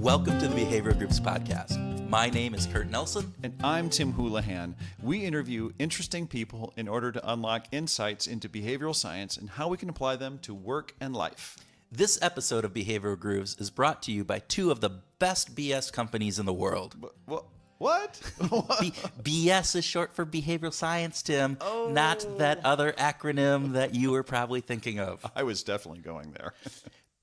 Welcome to the Behavioral Groups podcast. My name is Kurt Nelson. And I'm Tim Houlihan. We interview interesting people in order to unlock insights into behavioral science and how we can apply them to work and life. This episode of Behavioral Grooves is brought to you by two of the best BS companies in the world. What? BS is short for behavioral science, Tim, not that other acronym that you were probably thinking of. I was definitely going there.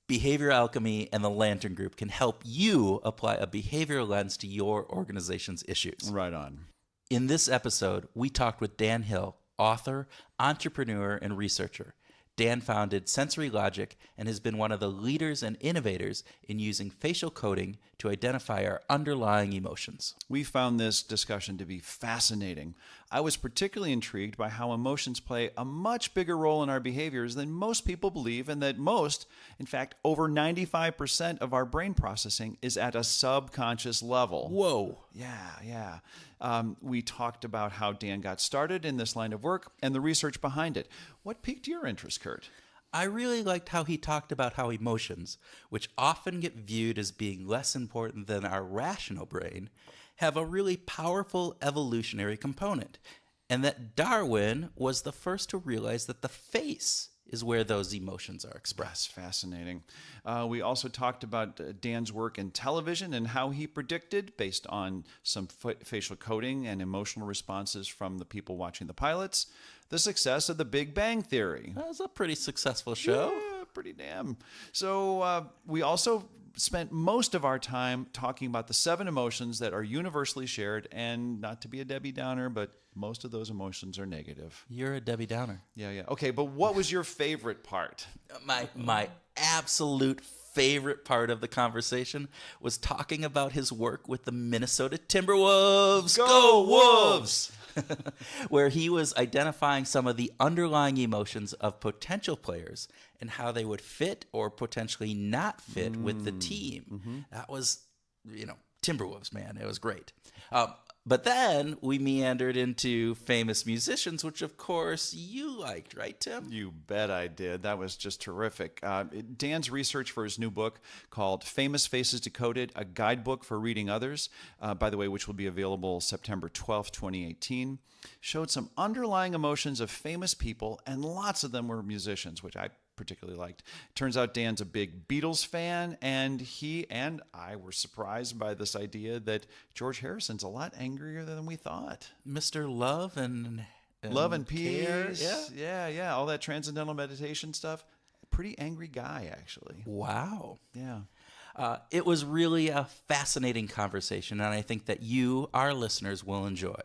Behavior Alchemy and the Lantern Group can help you apply a behavioral lens to your organization's issues. Right on. In this episode, we talked with Dan Hill, author, entrepreneur, and researcher. Dan founded Sensory Logic and has been one of the leaders and innovators in using facial coding to identify our underlying emotions. We found this discussion to be fascinating. I was particularly intrigued by how emotions play a much bigger role in our behaviors than most people believe, and that most, in fact, over 95% of our brain processing is at a subconscious level. Whoa. Yeah. We talked about how Dan got started in this line of work and the research behind it. What piqued your interest, Kurt? I really liked how he talked about how emotions, which often get viewed as being less important than our rational brain, have a really powerful evolutionary component, and that Darwin was the first to realize that the face is where those emotions are expressed. Fascinating. We also talked about Dan's work in television and how he predicted, based on some facial coding and emotional responses from the people watching the pilots, the success of the Big Bang Theory. That was a pretty successful show. Yeah, pretty damn. So we also spent most of our time talking about the 7 emotions that are universally shared, and not to be a Debbie Downer, but most of those emotions are negative. You're a Debbie Downer. Yeah. Okay, but what was your favorite part? My absolute favorite part of the conversation was talking about his work with the Minnesota Timberwolves. Go Wolves! Where he was identifying some of the underlying emotions of potential players and how they would fit or potentially not fit with the team. Mm-hmm. That was, Timberwolves, man. It was great. But then we meandered into famous musicians, which of course you liked, right, Tim? You bet I did. That was just terrific. Dan's research for his new book called Famous Faces Decoded, a guidebook for reading others, by the way, which will be available September 12th, 2018, showed some underlying emotions of famous people, and lots of them were musicians, which I particularly liked. Turns out Dan's a big Beatles fan, and he and I were surprised by this idea that George Harrison's a lot angrier than we thought. Mr. Love and Love and Peace. Care. Yeah. All that transcendental meditation stuff. Pretty angry guy, actually. Wow. Yeah. It was really a fascinating conversation, and I think that you, our listeners, will enjoy.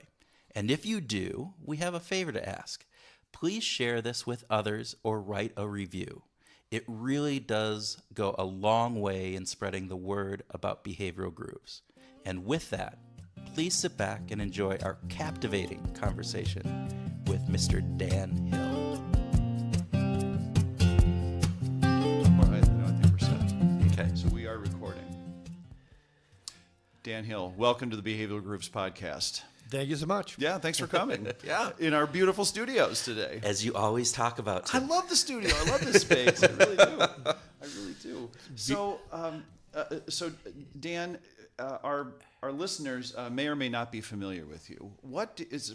And if you do, we have a favor to ask. Please share this with others or write a review. It really does go a long way in spreading the word about behavioral grooves. And with that, please sit back and enjoy our captivating conversation with Mr. Dan Hill. All right, I think we're set. Okay. So we are recording. Dan Hill, welcome to the Behavioral Grooves podcast. Thank you so much. Yeah, thanks for coming. Yeah. In our beautiful studios today. As you always talk about, Tim. I love the studio. I love this space. I really do. So, Dan, our listeners may or may not be familiar with you.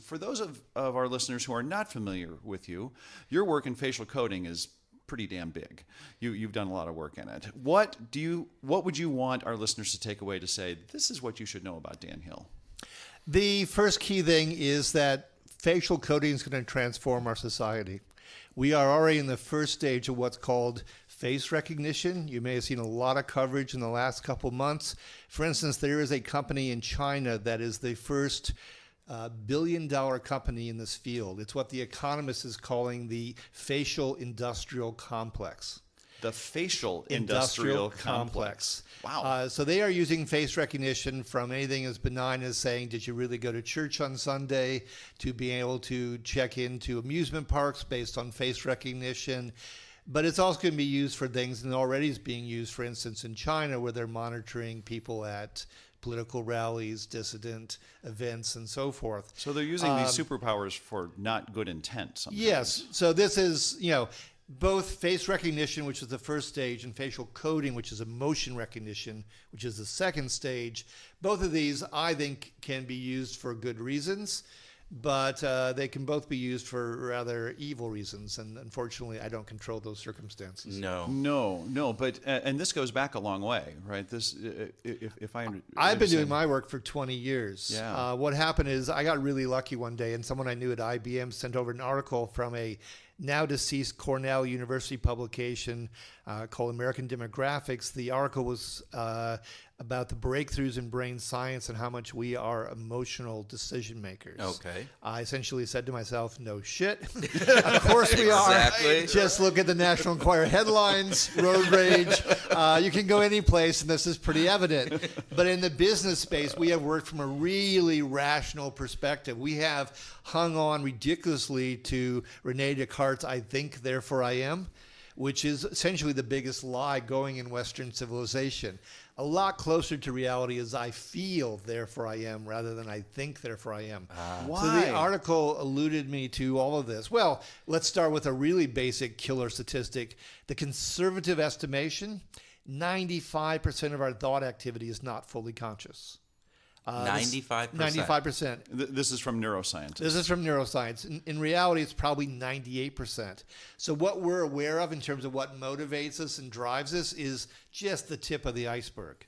For those of our listeners who are not familiar with you, your work in facial coding is pretty damn big. You've done a lot of work in it. What would you want our listeners to take away to say, this is what you should know about Dan Hill? The first key thing is that facial coding is going to transform our society. We are already in the first stage of what's called face recognition. You may have seen a lot of coverage in the last couple months. For instance, there is a company in China that is the first billion-dollar company in this field. It's what The Economist is calling the facial industrial complex. The facial industrial complex. Wow. So they are using face recognition from anything as benign as saying, did you really go to church on Sunday, to being able to check into amusement parks based on face recognition. But it's also going to be used for things, and already is being used, for instance, in China, where they're monitoring people at political rallies, dissident events, and so forth. So they're using these superpowers for not good intent sometimes. Yes. So this is, Both face recognition, which is the first stage, and facial coding, which is emotion recognition, which is the second stage. Both of these, I think, can be used for good reasons, but they can both be used for rather evil reasons. And unfortunately, I don't control those circumstances. No. But and this goes back a long way, right? This, if I, I've been doing my work for 20 years. Yeah. What happened is I got really lucky one day, and someone I knew at IBM sent over an article from a now deceased Cornell University publication called American Demographics. The article was about the breakthroughs in brain science and how much we are emotional decision makers. Okay. I essentially said to myself, no shit. Of course we are. Exactly. Just look at the National Enquirer headlines, road rage. You can go any place, and this is pretty evident. But in the business space, we have worked from a really rational perspective. We have hung on ridiculously to Rene Descartes' I think, therefore I am, which is essentially the biggest lie going in Western civilization. A lot closer to reality is I feel, therefore I am, rather than I think, therefore I am. Why? So the article alluded me to all of this. Well, let's start with a really basic killer statistic. The conservative estimation, 95% of our thought activity is not fully conscious. 95%. 95%. This is from neuroscientists. This is from neuroscience. In reality, it's probably 98%. So what we're aware of in terms of what motivates us and drives us is just the tip of the iceberg.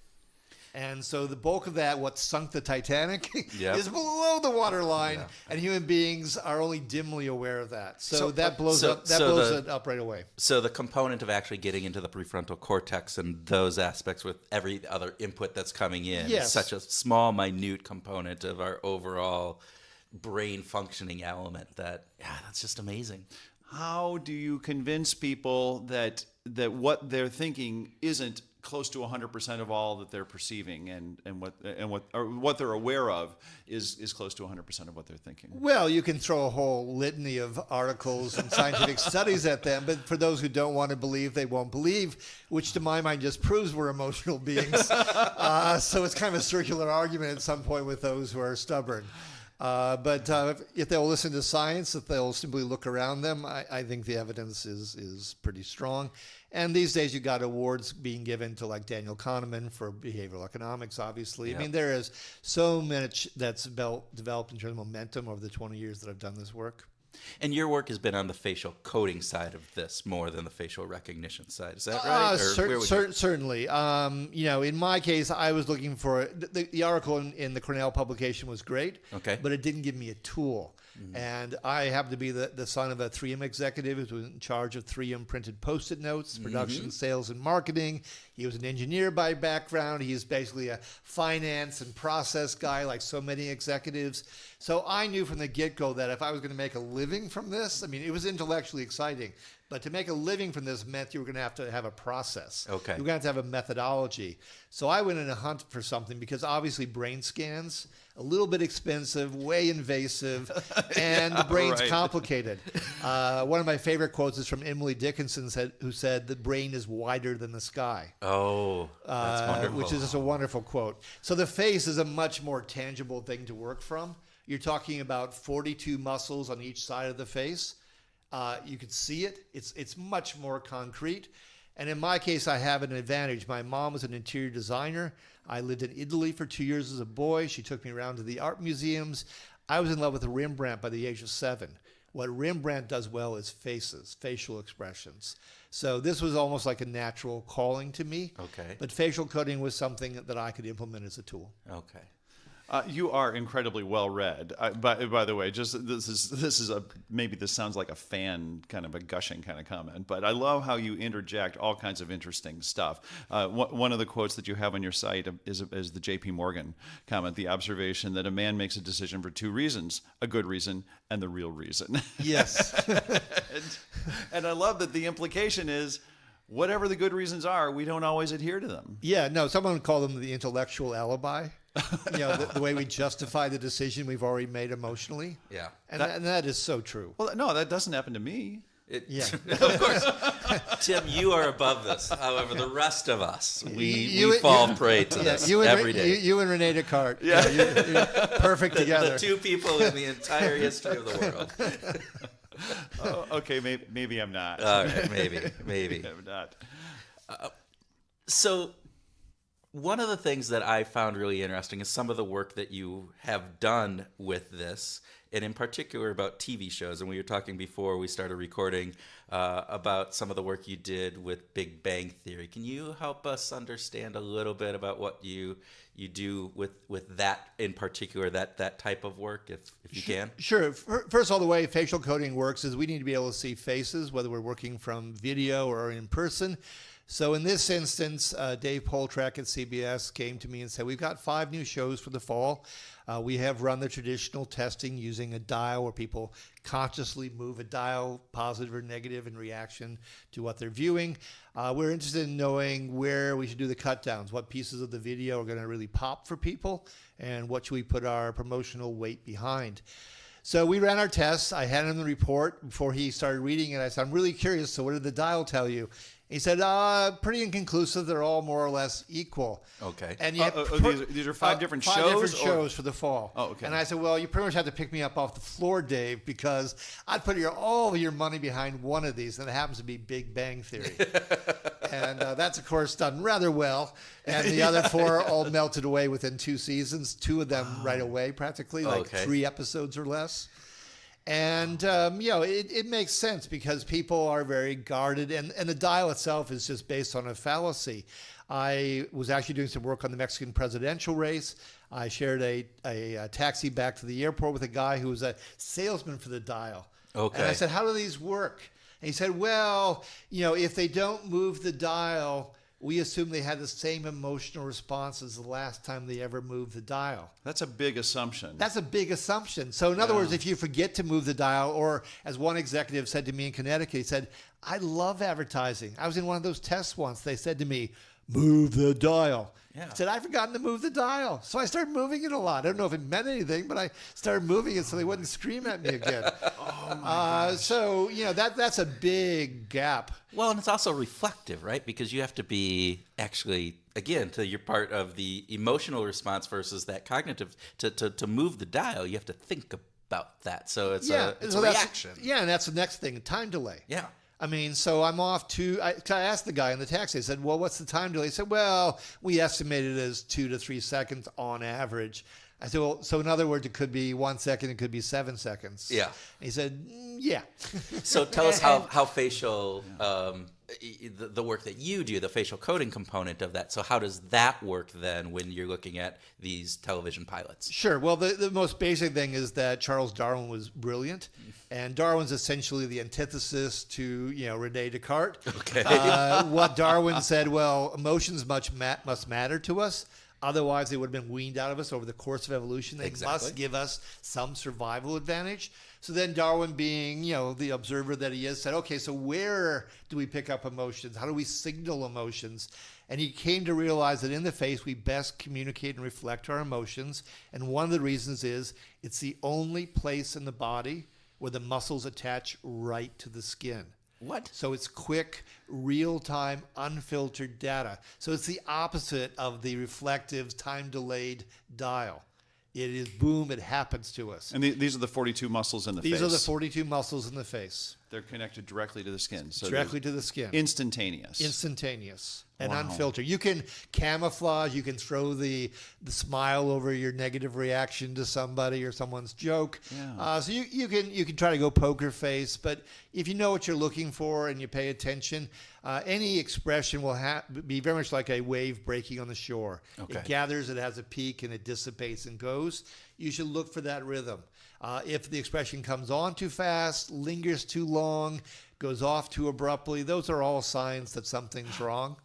And so the bulk of that, what sunk the Titanic, is below the waterline, and human beings are only dimly aware of that. So that blows it up right away. So the component of actually getting into the prefrontal cortex and those aspects with every other input that's coming in is such a small, minute component of our overall brain functioning element that, that's just amazing. How do you convince people that what they're thinking isn't close to 100% of all that they're perceiving, and what they're aware of is close to 100% of what they're thinking? Well, you can throw a whole litany of articles and scientific studies at them, but for those who don't want to believe, they won't believe, which to my mind just proves we're emotional beings. So it's kind of a circular argument at some point with those who are stubborn. But if they'll listen to science, if they'll simply look around them, I think the evidence is pretty strong. And these days you got awards being given to like Daniel Kahneman for behavioral economics, obviously. I mean, there is so much that's developed in terms of momentum over the 20 years that I've done this work. And your work has been on the facial coding side of this more than the facial recognition side. Is that right? Certainly. In my case, I was looking for the article in the Cornell publication was great, but it didn't give me a tool. Mm-hmm. And I happen to be the son of a 3M executive who was in charge of 3M printed Post-it notes, production, sales, and marketing. He was an engineer by background. He's basically a finance and process guy like so many executives. So I knew from the get-go that if I was going to make a living from this, I mean, it was intellectually exciting, but to make a living from this meant you were going to have a process. You were going to have a methodology. So I went in a hunt for something because obviously brain scans, a little bit expensive, way invasive, and the brain's complicated. One of my favorite quotes is from Emily Dickinson, who said, "The brain is wider than the sky." Oh, that's wonderful. Which is just a wonderful quote. So the face is a much more tangible thing to work from. You're talking about 42 muscles on each side of the face. You can see it. It's much more concrete. And in my case, I have an advantage. My mom was an interior designer. I lived in Italy for 2 years as a boy. She took me around to the art museums. I was in love with Rembrandt by the age of 7. What Rembrandt does well is faces, facial expressions. So this was almost like a natural calling to me. But facial coding was something that I could implement as a tool. You are incredibly well read. By the way, just this is maybe this sounds like a fan kind of a gushing kind of comment, but I love how you interject all kinds of interesting stuff. One of the quotes that you have on your site is the J.P. Morgan comment, the observation that a man makes a decision for 2 reasons: a good reason and the real reason. Yes. and I love that the implication is, whatever the good reasons are, we don't always adhere to them. Yeah, no, someone would call them the intellectual alibi. The way we justify the decision we've already made emotionally. Yeah. And that is so true. Well, no, that doesn't happen to me. Of course. Tim, you are above this. However, the rest of us, we fall prey to this every day. You and Rene Descartes. You're perfect together. The 2 people in the entire history of the world. Oh, okay, maybe I'm not. All right, maybe. I'm not. So one of the things that I found really interesting is some of the work that you have done with this, and in particular about TV shows. And we were talking before we started recording about some of the work you did with Big Bang Theory. Can you help us understand a little bit about what you do with that in particular, that type of work, if you can? Sure. First of all, the way facial coding works is we need to be able to see faces, whether we're working from video or in person. So in this instance, Dave Poltrack at CBS came to me and said, we've got 5 new shows for the fall. We have run the traditional testing using a dial where people consciously move a dial, positive or negative, in reaction to what they're viewing. We're interested in knowing where we should do the cut downs, what pieces of the video are going to really pop for people, and what should we put our promotional weight behind. So we ran our tests. I handed him the report before he started reading it. I said, I'm really curious, so what did the dial tell you? He said, pretty inconclusive. They're all more or less equal. Okay. And these are 5 different shows? 5 different shows for the fall. Oh, okay. And I said, well, you pretty much have to pick me up off the floor, Dave, because I'd put all of your money behind one of these, and it happens to be Big Bang Theory. And that's, of course, done rather well. And the other 4 all melted away within 2 seasons, 2 of them right away practically, like 3 episodes or less. And, it makes sense because people are very guarded, and the dial itself is just based on a fallacy. I was actually doing some work on the Mexican presidential race. I shared a taxi back to the airport with a guy who was a salesman for the dial. Okay. And I said, how do these work? And he said, well, if they don't move the dial, we assume they had the same emotional response as the last time they ever moved the dial. That's a big assumption. That's a big assumption. So in other words, if you forget to move the dial, or as one executive said to me in Connecticut, he said, I love advertising. I was in one of those tests once. They said to me, move the dial. Yeah. I said, I've forgotten to move the dial. So I started moving it a lot. I don't know if it meant anything, but I started moving it so they wouldn't scream at me again. So, that's a big gap. Well, and it's also reflective, right? Because you have to be actually, again, to your part of the emotional response versus that cognitive, to move the dial, you have to think about that. So it's a reaction. And that's the next thing, time delay. Yeah. I mean, so I'm off I asked the guy in the taxi, I said, well, what's the time delay? He said, well, we estimate it as 2 to 3 seconds on average. I said, well, so in other words, it could be 1 second, it could be 7 seconds. Yeah. And he said, yeah. So tell us how facial, the work that you do, the facial coding component of that. So how does that work then when you're looking at these television pilots? Sure. Well, the most basic thing is that Charles Darwin was brilliant. And Darwin's essentially the antithesis to, Rene Descartes. Okay. What Darwin said, well, emotions must matter to us. Otherwise, they would have been weaned out of us over the course of evolution. They must give us some survival advantage. So then Darwin, being, the observer that he is, said, okay, so where do we pick up emotions? How do we signal emotions? And he came to realize that in the face, we best communicate and reflect our emotions. And one of the reasons is it's the only place in the body where the muscles attach right to the skin. What? So it's quick, real-time, unfiltered data. So it's the opposite of the reflective, time-delayed dial. It is boom, it happens to us. And these are the 42 muscles in the face. These are the 42 muscles in the face. They're connected directly to the skin. So directly to the skin. Instantaneous. Instantaneous. And Wow. unfiltered. You can camouflage, you can throw the smile over your negative reaction to somebody or someone's joke. Yeah. So you can try to go poker face, but if you know what you're looking for and you pay attention, any expression will be very much like a wave breaking on the shore. Okay. It gathers, it has a peak, and it dissipates and goes. You should look for that rhythm. If the expression comes on too fast, lingers too long, goes off too abruptly, those are all signs that something's wrong.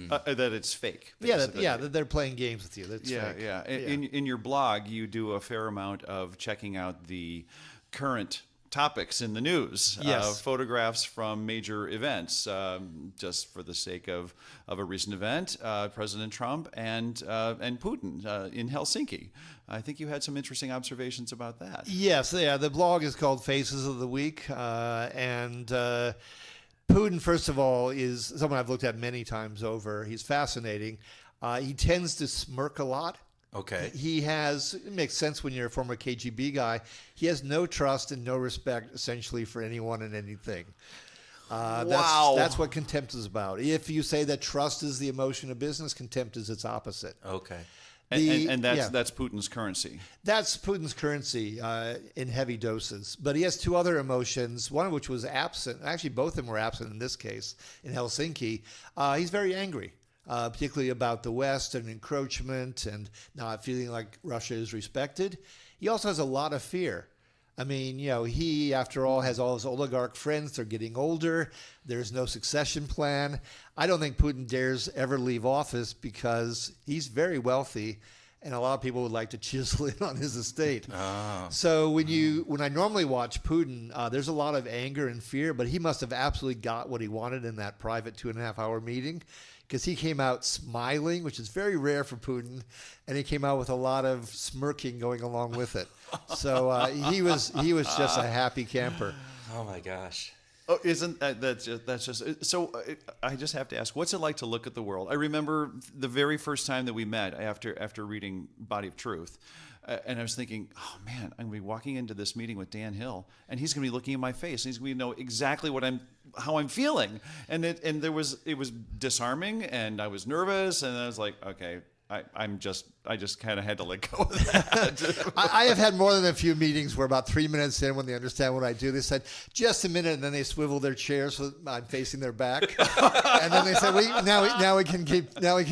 That it's fake. Yeah, basically. that they're playing games with you. That's fake. Yeah. In your blog, you do a fair amount of checking out the current topics in the news, Yes. photographs from major events, just for the sake of a recent event, President Trump and Putin in Helsinki. I think you had some interesting observations about that. Yes, yeah. The blog is called Faces of the Week, and Putin, first of all, is someone I've looked at many times over. He's fascinating. He tends to smirk a lot. Okay. He has, it makes sense when you're a former KGB guy, he has no trust and no respect essentially for anyone and anything. Wow. That's what contempt is about. If you say that trust is the emotion of business, contempt is its opposite. Okay. And that's Putin's currency. That's Putin's currency in heavy doses. But he has two other emotions, one of which was absent. Actually, both of them were absent in this case in Helsinki. He's very angry, particularly about the West and encroachment and not feeling like Russia is respected. He also has a lot of fear. I mean, he, after all, has all his oligarch friends. They're getting older. There's no succession plan. I don't think Putin dares ever leave office because he's very wealthy, and a lot of people would like to chisel in on his estate. Oh. So when I normally watch Putin, there's a lot of anger and fear, but he must have absolutely got what he wanted in that private 2.5-hour meeting, because he came out smiling, which is very rare for Putin, and he came out with a lot of smirking going along with it. So he was just a happy camper. Oh my gosh. Oh, isn't that's just so? I just have to ask, what's it like to look at the world? I remember the very first time that we met after reading Body of Truth, and I was thinking, oh man, I'm gonna be walking into this meeting with Dan Hill, and he's gonna be looking in my face, and he's gonna know exactly how I'm feeling, and it was disarming, and I was nervous, and I was like, okay. I just kind of had to let go of that. I have had more than a few meetings where about 3 minutes in, when they understand what I do, they said, just a minute, and then they swivel their chairs so I'm facing their back. And then they said, now we can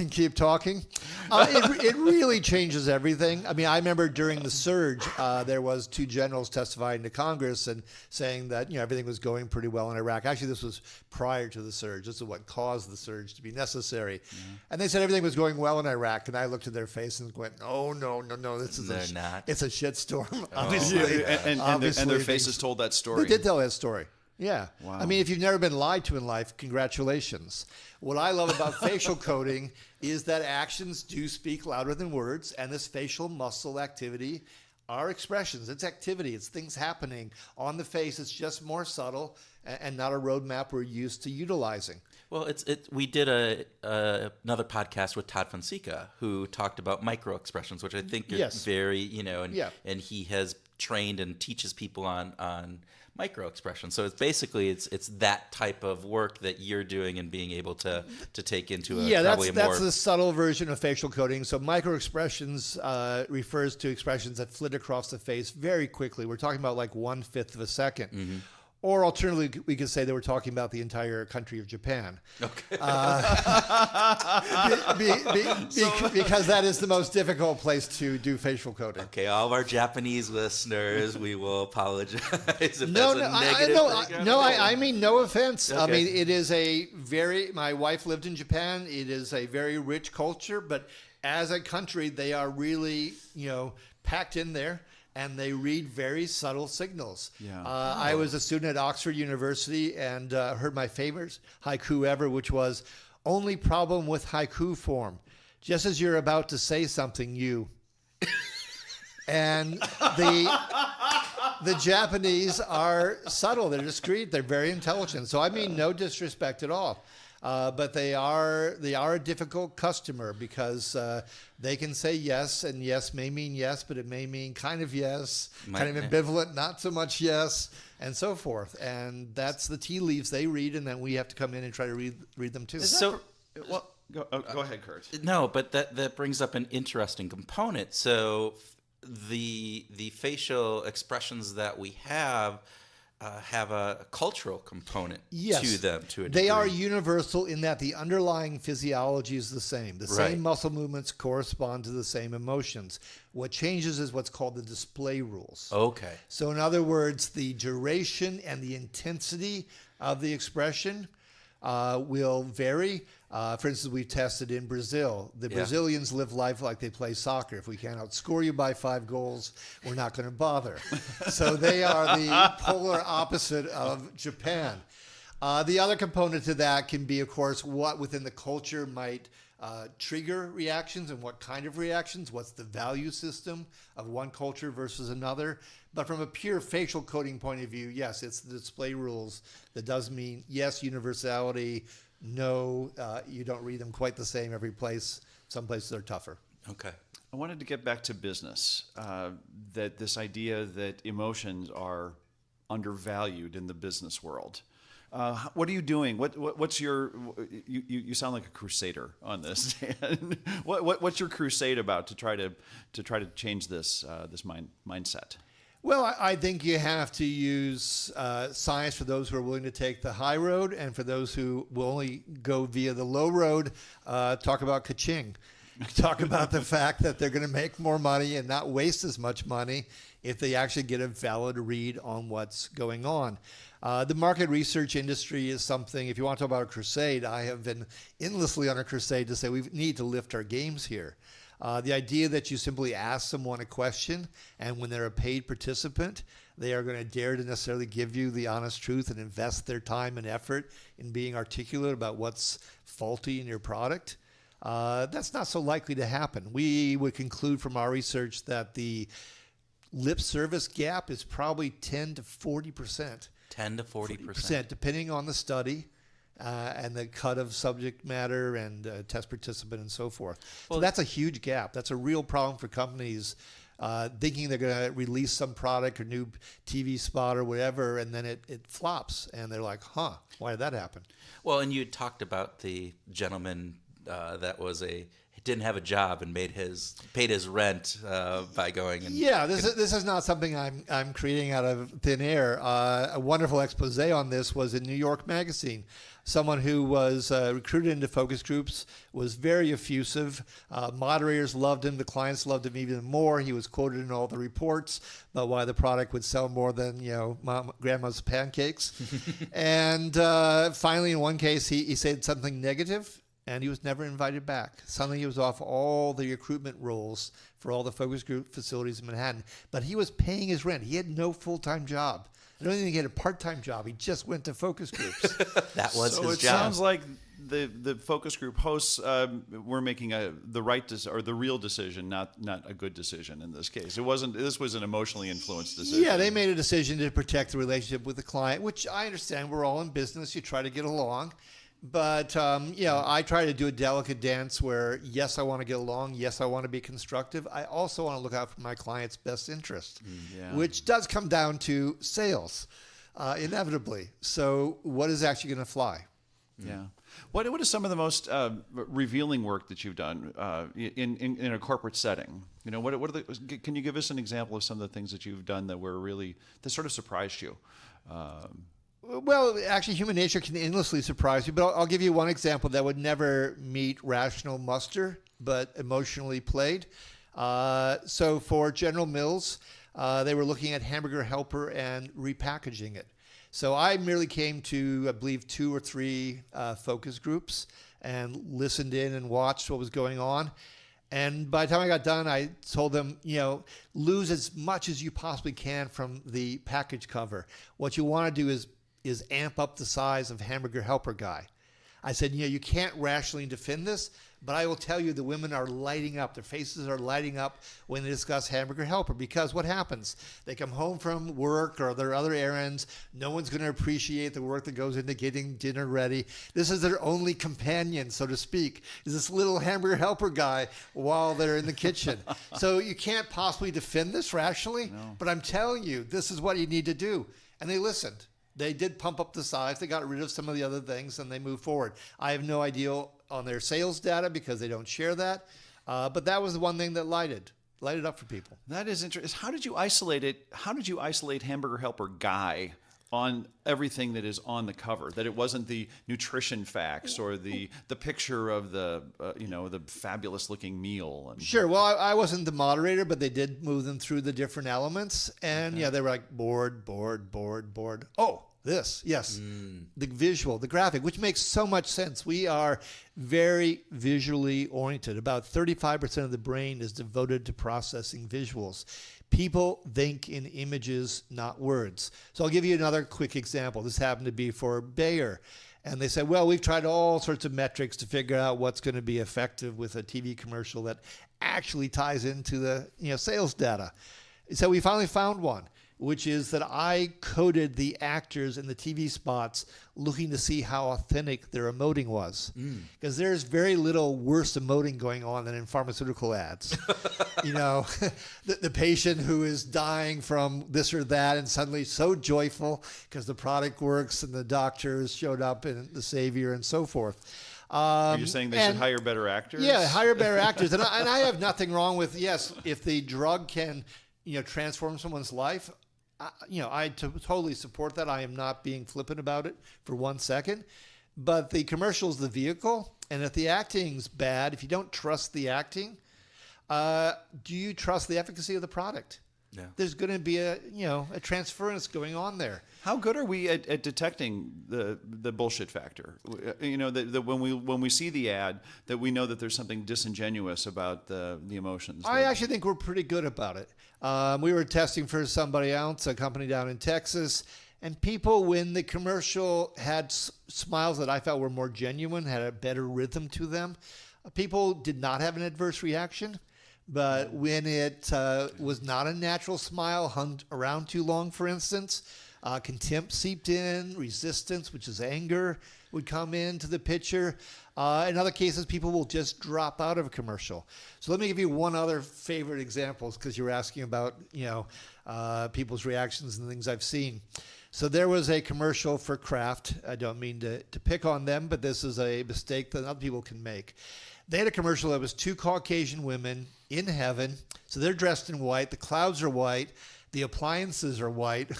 keep talking. It really changes everything. I mean, I remember during the surge, there was 2 generals testifying to Congress and saying that everything was going pretty well in Iraq. Actually, this was prior to the surge. This is what caused the surge to be necessary. Mm-hmm. And they said everything was going well in Iraq. And I looked at their face and went, "Oh no! This is it's a shitstorm." Obviously, and their faces told that story. They did tell that story. Yeah. Wow. I mean, if you've never been lied to in life, congratulations. What I love about facial coding is that actions do speak louder than words, and this facial muscle activity are expressions. It's activity. It's things happening on the face. It's just more subtle and not a roadmap we're used to utilizing. Well, we did another podcast with Todd Fonseca, who talked about micro expressions, which I think is very, and he has trained and teaches people on micro expressions. So it's basically it's that type of work that you're doing and being able to take into that's the subtle version of facial coding. So micro expressions refers to expressions that flit across the face very quickly. We're talking about like 1/5 of a second. Mm-hmm. Or alternatively, we could say that we're talking about the entire country of Japan. Okay. Because that is the most difficult place to do facial coding. Okay, all of our Japanese listeners, we will apologize if that's a negative thing. I mean no offense. Okay. I mean, it is my wife lived in Japan. It is a very rich culture, but as a country, they are really, packed in there. And they read very subtle signals. Yeah. I was a student at Oxford University and heard my favorite haiku ever, which was, only problem with haiku form. Just as you're about to say something, you. And the Japanese are subtle. They're discreet. They're very intelligent. So I mean no disrespect at all. But they are a difficult customer because they can say yes, and yes may mean yes, but it may mean kind of yes, kind of ambivalent, not so much yes, and so forth. And that's the tea leaves they read, and then we have to come in and try to read them too. Go ahead, Kurt. No, but that brings up an interesting component. So the facial expressions that we have a cultural component to them to a degree. They are universal in that the underlying physiology is the same. The same muscle movements correspond to the same emotions. What changes is what's called the display rules. Okay. So in other words, the duration and the intensity of the expression will vary. For instance, we've tested in Brazil. The Brazilians live life like they play soccer. If we can't outscore you by 5 goals, we're not going to bother. So they are the polar opposite of Japan. The other component to that can be, of course, what within the culture might trigger reactions and what kind of reactions. What's the value system of one culture versus another? But from a pure facial coding point of view, yes, it's the display rules that does mean yes, universality. No, you don't read them quite the same every place. Some places are tougher. Okay. I wanted to get back to business, that this idea that emotions are undervalued in the business world. What are you doing? What's your? You sound like a crusader on this. What's your crusade about to try to change this mindset? Well, I think you have to use science for those who are willing to take the high road, and for those who will only go via the low road. Talk about ka-ching. Talk about the fact that they're going to make more money and not waste as much money if they actually get a valid read on what's going on. The market research industry is something, if you want to talk about a crusade, I have been endlessly on a crusade to say we need to lift our games here. The idea that you simply ask someone a question, and when they're a paid participant, they are going to dare to necessarily give you the honest truth and invest their time and effort in being articulate about what's faulty in your product. That's not so likely to happen. We would conclude from our research that the lip service gap is probably 10 to 40%. 10 to 40%. Depending on the study and the cut of subject matter and test participant and so forth. Well, so that's a huge gap. That's a real problem for companies thinking they're going to release some product or new TV spot or whatever, and then it flops. And they're like, why did that happen? Well, and you talked about the gentleman that didn't have a job and paid his rent by going. And this is not something I'm creating out of thin air. A wonderful expose on this was in New York Magazine. Someone who was recruited into focus groups was very effusive. Moderators loved him. The clients loved him even more. He was quoted in all the reports about why the product would sell more than grandma's pancakes. And finally, in one case, he said something negative, and he was never invited back. Suddenly he was off all the recruitment roles for all the focus group facilities in Manhattan. But he was paying his rent. He had no full-time job. I don't even think he had a part-time job. He just went to focus groups. That was his job. So it sounds like the focus group hosts were making the real decision, not a good decision in this case. This was an emotionally influenced decision. Yeah, they made a decision to protect the relationship with the client, which I understand. We're all in business. You try to get along. But, I try to do a delicate dance where, yes, I want to get along. Yes, I want to be constructive. I also want to look out for my client's best interest, which does come down to sales, inevitably. So what is actually going to fly? Yeah. What is some of the most revealing work that you've done in a corporate setting? Can you give us an example of some of the things that you've done that sort of surprised you? Well, actually, human nature can endlessly surprise you, but I'll give you one example that would never meet rational muster, but emotionally played. So for General Mills, they were looking at Hamburger Helper and repackaging it. So I merely came to, I believe, 2 or 3 focus groups and listened in and watched what was going on. And by the time I got done, I told them, lose as much as you possibly can from the package cover. What you want to do is amp up the size of Hamburger Helper guy. I said, you can't rationally defend this, but I will tell you the women are lighting up. Their faces are lighting up when they discuss Hamburger Helper, because what happens? They come home from work or their other errands. No one's going to appreciate the work that goes into getting dinner ready. This is their only companion, so to speak, is this little Hamburger Helper guy while they're in the kitchen. So you can't possibly defend this rationally, but I'm telling you, this is what you need to do. And they listened. They did pump up the size. They got rid of some of the other things, and they moved forward. I have no idea on their sales data because they don't share that. But that was the one thing that lighted up for people. That is interesting. How did you isolate it? How did you isolate Hamburger Helper guy on everything that is on the cover? That it wasn't the nutrition facts or the picture of the fabulous looking meal. Sure. Well, I wasn't the moderator, but they did move them through the different elements, and they were like board. Oh, this, yes, the visual, the graphic, which makes so much sense. We are very visually oriented. About 35% of the brain is devoted to processing visuals. People think in images, not words. So I'll give you another quick example. This happened to be for Bayer. And they said, well, we've tried all sorts of metrics to figure out what's going to be effective with a TV commercial that actually ties into the sales data. So we finally found one. which is that I coded the actors in the TV spots looking to see how authentic their emoting was. Because there's very little worse emoting going on than in pharmaceutical ads. The patient who is dying from this or that and suddenly so joyful because the product works and the doctors showed up and the savior and so forth. Are you saying they should hire better actors? Yeah, hire better actors. And I have nothing wrong with, yes, if the drug can, transform someone's life, I totally support that. I am not being flippant about it for 1 second. But the commercial's the vehicle. And if the acting's bad, if you don't trust the acting, do you trust the efficacy of the product? Yeah. There's going to be a transference going on there. How good are we at detecting the bullshit factor? That when we see the ad, that we know that there's something disingenuous about the emotions. I actually think we're pretty good about it. We were testing for somebody else, a company down in Texas, and people, when the commercial had smiles that I felt were more genuine, had a better rhythm to them, people did not have an adverse reaction. But when it was not a natural smile, hung around too long, for instance, contempt seeped in, resistance, which is anger, would come into the picture. In other cases, people will just drop out of a commercial. So let me give you one other favorite example, because you were asking about people's reactions and things I've seen. So there was a commercial for Kraft. I don't mean to pick on them, but this is a mistake that other people can make. They had a commercial that was two Caucasian women in heaven. So they're dressed in white. The clouds are white. The appliances are white.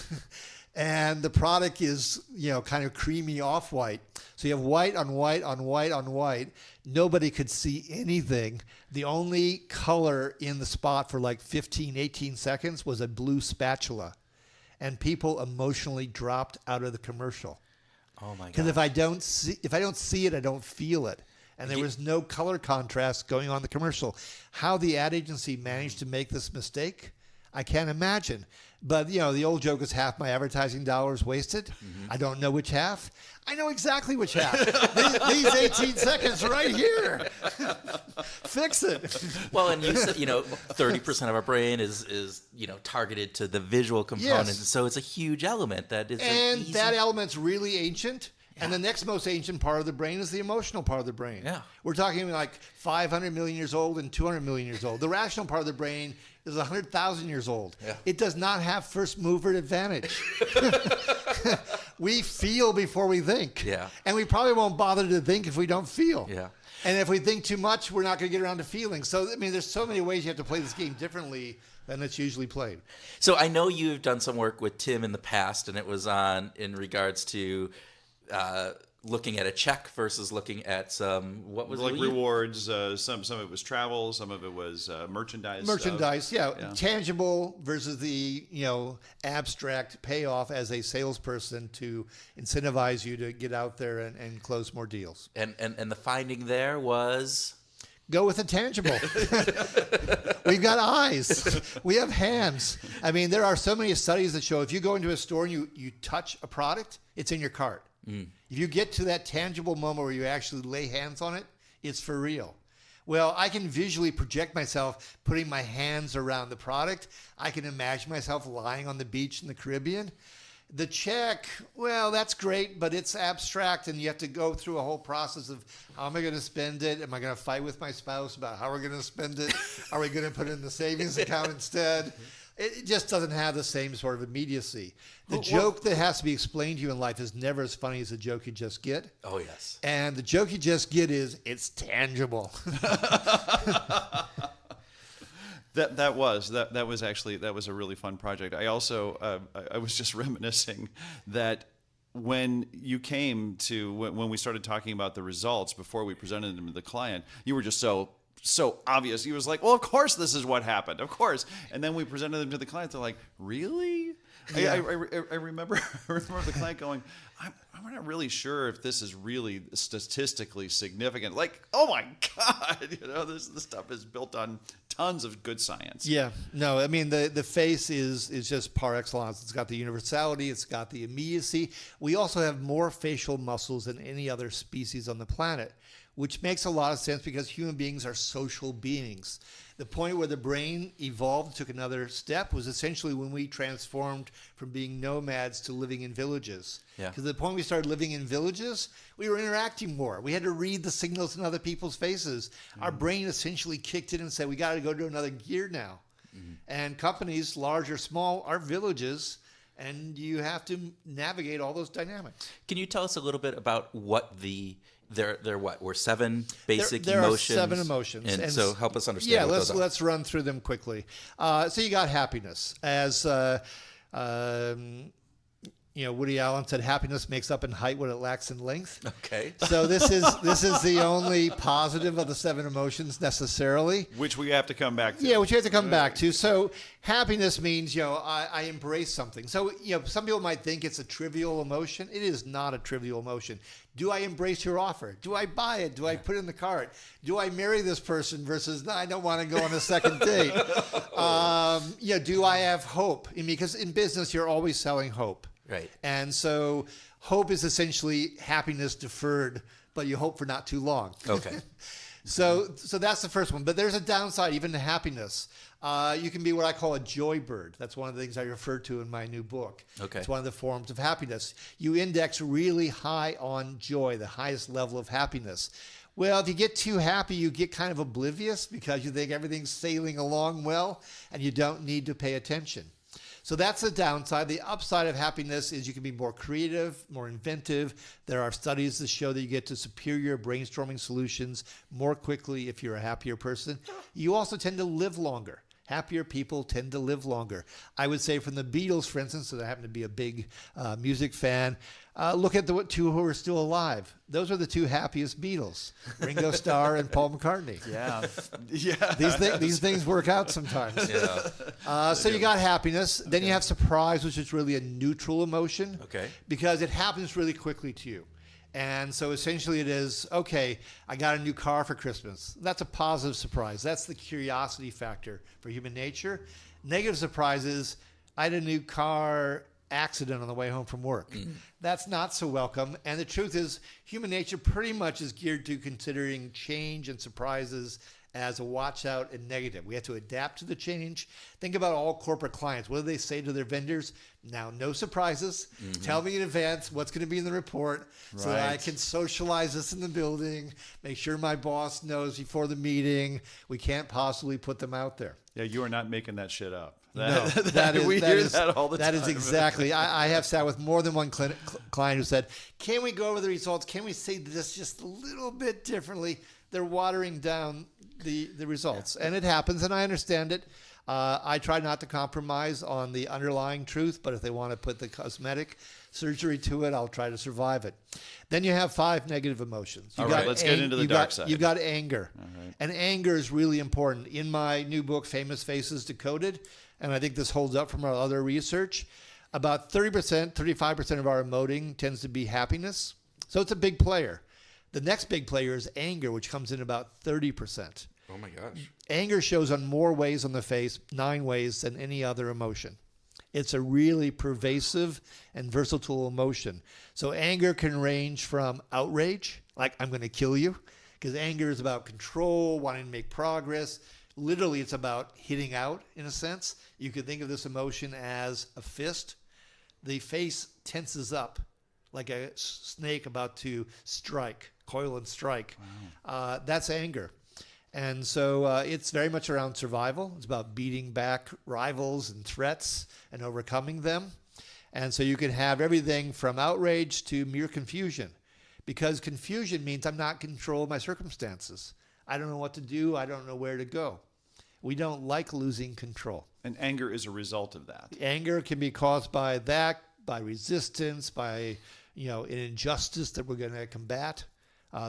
And the product is, kind of creamy off-white. So you have white on white on white on white. Nobody could see anything. The only color in the spot for like 15, 18 seconds was a blue spatula. And people emotionally dropped out of the commercial. Oh my God. Because if I don't see it, I don't feel it. And there was no color contrast going on in the commercial. How the ad agency managed to make this mistake, I can't imagine. But, the old joke is half my advertising dollars wasted. Mm-hmm. I don't know which half. I know exactly which half. these 18 seconds right here. Fix it. Well, and you said, 30% of our brain is targeted to the visual component. Yes. So it's a huge element that is that element's really ancient. Yeah. And the next most ancient part of the brain is the emotional part of the brain. Yeah. We're talking like 500 million years old and 200 million years old. The rational part of the brain is 100,000 years old. Yeah. It does not have first mover advantage. We feel before we think. Yeah. And we probably won't bother to think if we don't feel. Yeah. And if we think too much, we're not going to get around to feeling. So, there's so many ways you have to play this game differently than it's usually played. So I know you've done some work with Tim in the past, and it was in regards to looking at a check versus looking at some rewards. Some of it was travel, some of it was merchandise. Tangible versus the abstract payoff as a salesperson to incentivize you to get out there and close more deals. And the finding there was go with the tangible. We've got eyes. We have hands. There are so many studies that show if you go into a store and you touch a product, it's in your cart. If you get to that tangible moment where you actually lay hands on it, it's for real. Well, I can visually project myself putting my hands around the product. I can imagine myself lying on the beach in the Caribbean. The check, well, that's great, but it's abstract, and you have to go through a whole process of how am I going to spend it? Am I going to fight with my spouse about how we're going to spend it? Are we going to put it in the savings account instead? It just doesn't have the same sort of immediacy. The joke that has to be explained to you in life is never as funny as the joke you just get. Oh, yes. And the joke you just get is, it's tangible. That was a really fun project. I also I was just reminiscing that when you came to when we started talking about the results before we presented them to the client, you were just so obvious. He was like, well, of course this is what happened. Of course. And then we presented them to the client. They're like, really? Yeah. I remember the client going, I'm not really sure if this is really statistically significant. Like, oh my God, this stuff is built on tons of good science. Yeah, no, I mean, the face is just par excellence. It's got the universality, it's got the immediacy. We also have more facial muscles than any other species on the planet, which makes a lot of sense because human beings are social beings. The point where the brain evolved, took another step, was essentially when we transformed from being nomads to living in villages. Yeah. Because the point we started living in villages, we were interacting more. We had to read the signals in other people's faces. Our brain essentially kicked in and said, we got to go to another gear now. And companies, large or small, are villages, and you have to navigate all those dynamics. Can you tell us a little bit about what there were 7 basic there emotions? There are 7 emotions. And so help us understand Yeah, what those are. let's run through them quickly. So you got happiness. As Woody Allen said, happiness makes up in height what it lacks in length. Okay. So this is the only positive of the 7 emotions necessarily. Which we have to come back to. Yeah, which you have to come back to. So happiness means, I embrace something. So, some people might think it's a trivial emotion. It is not a trivial emotion. Do I embrace your offer? Do I buy it? Do I put it in the cart? Do I marry this person versus, no, I don't want to go on a second date? Do I have hope? Because in business, you're always selling hope. Right. And so hope is essentially happiness deferred, but you hope for not too long. Okay. So that's the first one. But there's a downside even to happiness. You can be what I call a joy bird. That's one of the things I refer to in my new book. Okay. It's one of the forms of happiness. You index really high on joy, the highest level of happiness. Well, if you get too happy, you get kind of oblivious because you think everything's sailing along well and you don't need to pay attention. So that's the downside. The upside of happiness is you can be more creative, more inventive. There are studies that show that you get to superior brainstorming solutions more quickly if you're a happier person. You also tend to live longer. Happier people tend to live longer. I would say from the Beatles, for instance, so I happen to be a big music fan, look at the 2 who are still alive. Those are the 2 happiest Beatles, Ringo Starr and Paul McCartney. Yeah. These things work out sometimes. Yeah. So you got happiness. Then you have surprise, which is really a neutral emotion. Okay. Because it happens really quickly to you. And so essentially it is, okay, I got a new car for Christmas. That's a positive surprise. That's the curiosity factor for human nature. Negative surprise is, I had a new car accident on the way home from work. That's not so welcome. And the truth is, human nature pretty much is geared to considering change and surprises as a watch out and negative. We have to adapt to the change. Think about all corporate clients. What do they say to their vendors? Now, no surprises. Tell me in advance what's going to be in the report so that I can socialize this in the building, make sure my boss knows before the meeting. We can't possibly put them out there. Yeah, you are not making that shit up. No, We hear that all the time. That is exactly. I have sat with more than one client who said, can we go over the results? Can we say this just a little bit differently? They're watering down the results. And it happens, and I understand it. I try not to compromise on the underlying truth, but if they want to put the cosmetic surgery to it, I'll try to survive it. Then you have 5 negative emotions. All right, let's get into the dark side. You've got anger. All right. And anger is really important. In my new book, Famous Faces Decoded, and I think this holds up from our other research, about 30%, 35% of our emoting tends to be happiness. So it's a big player. The next big player is anger, which comes in about 30%. Oh my gosh. Anger shows on more ways on the face, 9 ways, than any other emotion. It's a really pervasive and versatile emotion. So anger can range from outrage, like I'm going to kill you, because anger is about control, wanting to make progress. Literally, it's about hitting out, in a sense. You could think of this emotion as a fist. The face tenses up like a snake about to strike, coil and strike. Wow. That's anger. And so it's very much around survival. It's about beating back rivals and threats and overcoming them. And so you can have everything from outrage to mere confusion, because confusion means I'm not in control of my circumstances. I don't know what to do. I don't know where to go. We don't like losing control. And anger is a result of that. Anger can be caused by that, by resistance, by an injustice that we're going to combat.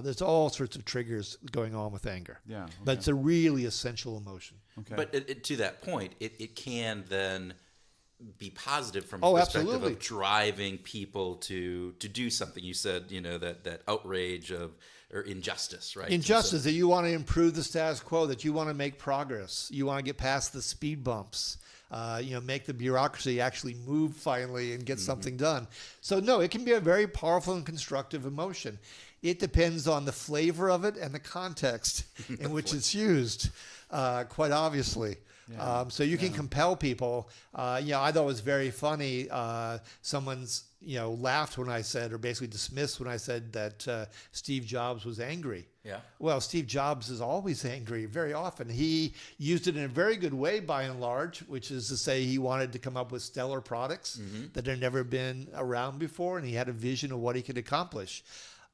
There's all sorts of triggers going on with anger. Yeah, okay. But it's a really essential emotion. Okay. But to that point, it can then be positive from Oh, a perspective absolutely. of driving people to do something. You said, that outrage or injustice, right? Injustice, that you want to improve the status quo, that you want to make progress. You want to get past the speed bumps, make the bureaucracy actually move finally and get something done. So no, it can be a very powerful and constructive emotion. It depends on the flavor of it and the context in which it's used, quite obviously. Yeah. So you can compel people. I thought it was very funny. Someone's, laughed when I said, or basically dismissed when I said that Steve Jobs was angry. Yeah. Well, Steve Jobs is always angry very often. He used it in a very good way by and large, which is to say he wanted to come up with stellar products that had never been around before, and he had a vision of what he could accomplish.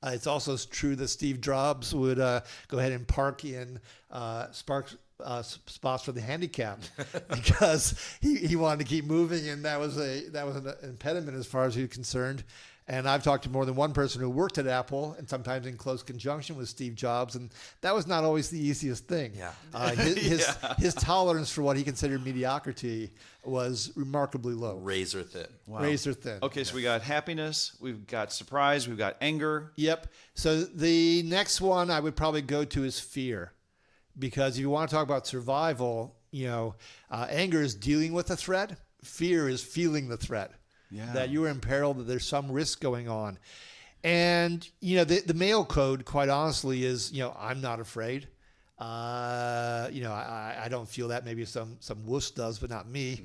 It's also true that Steve Jobs would go ahead and park in spots for the handicapped because he wanted to keep moving, and that was an impediment as far as he was concerned. And I've talked to more than one person who worked at Apple, and sometimes in close conjunction with Steve Jobs, and that was not always the easiest thing. Yeah. His tolerance for what he considered mediocrity was remarkably low. Razor thin. Wow. Razor thin. Okay, so we got happiness, we've got surprise, we've got anger. Yep. So the next one I would probably go to is fear. Because if you want to talk about survival, anger is dealing with the threat. Fear is feeling the threat. Yeah. That you're in peril, that there's some risk going on. And, the male code, quite honestly, is, I'm not afraid. I don't feel that. Maybe some wuss does, but not me.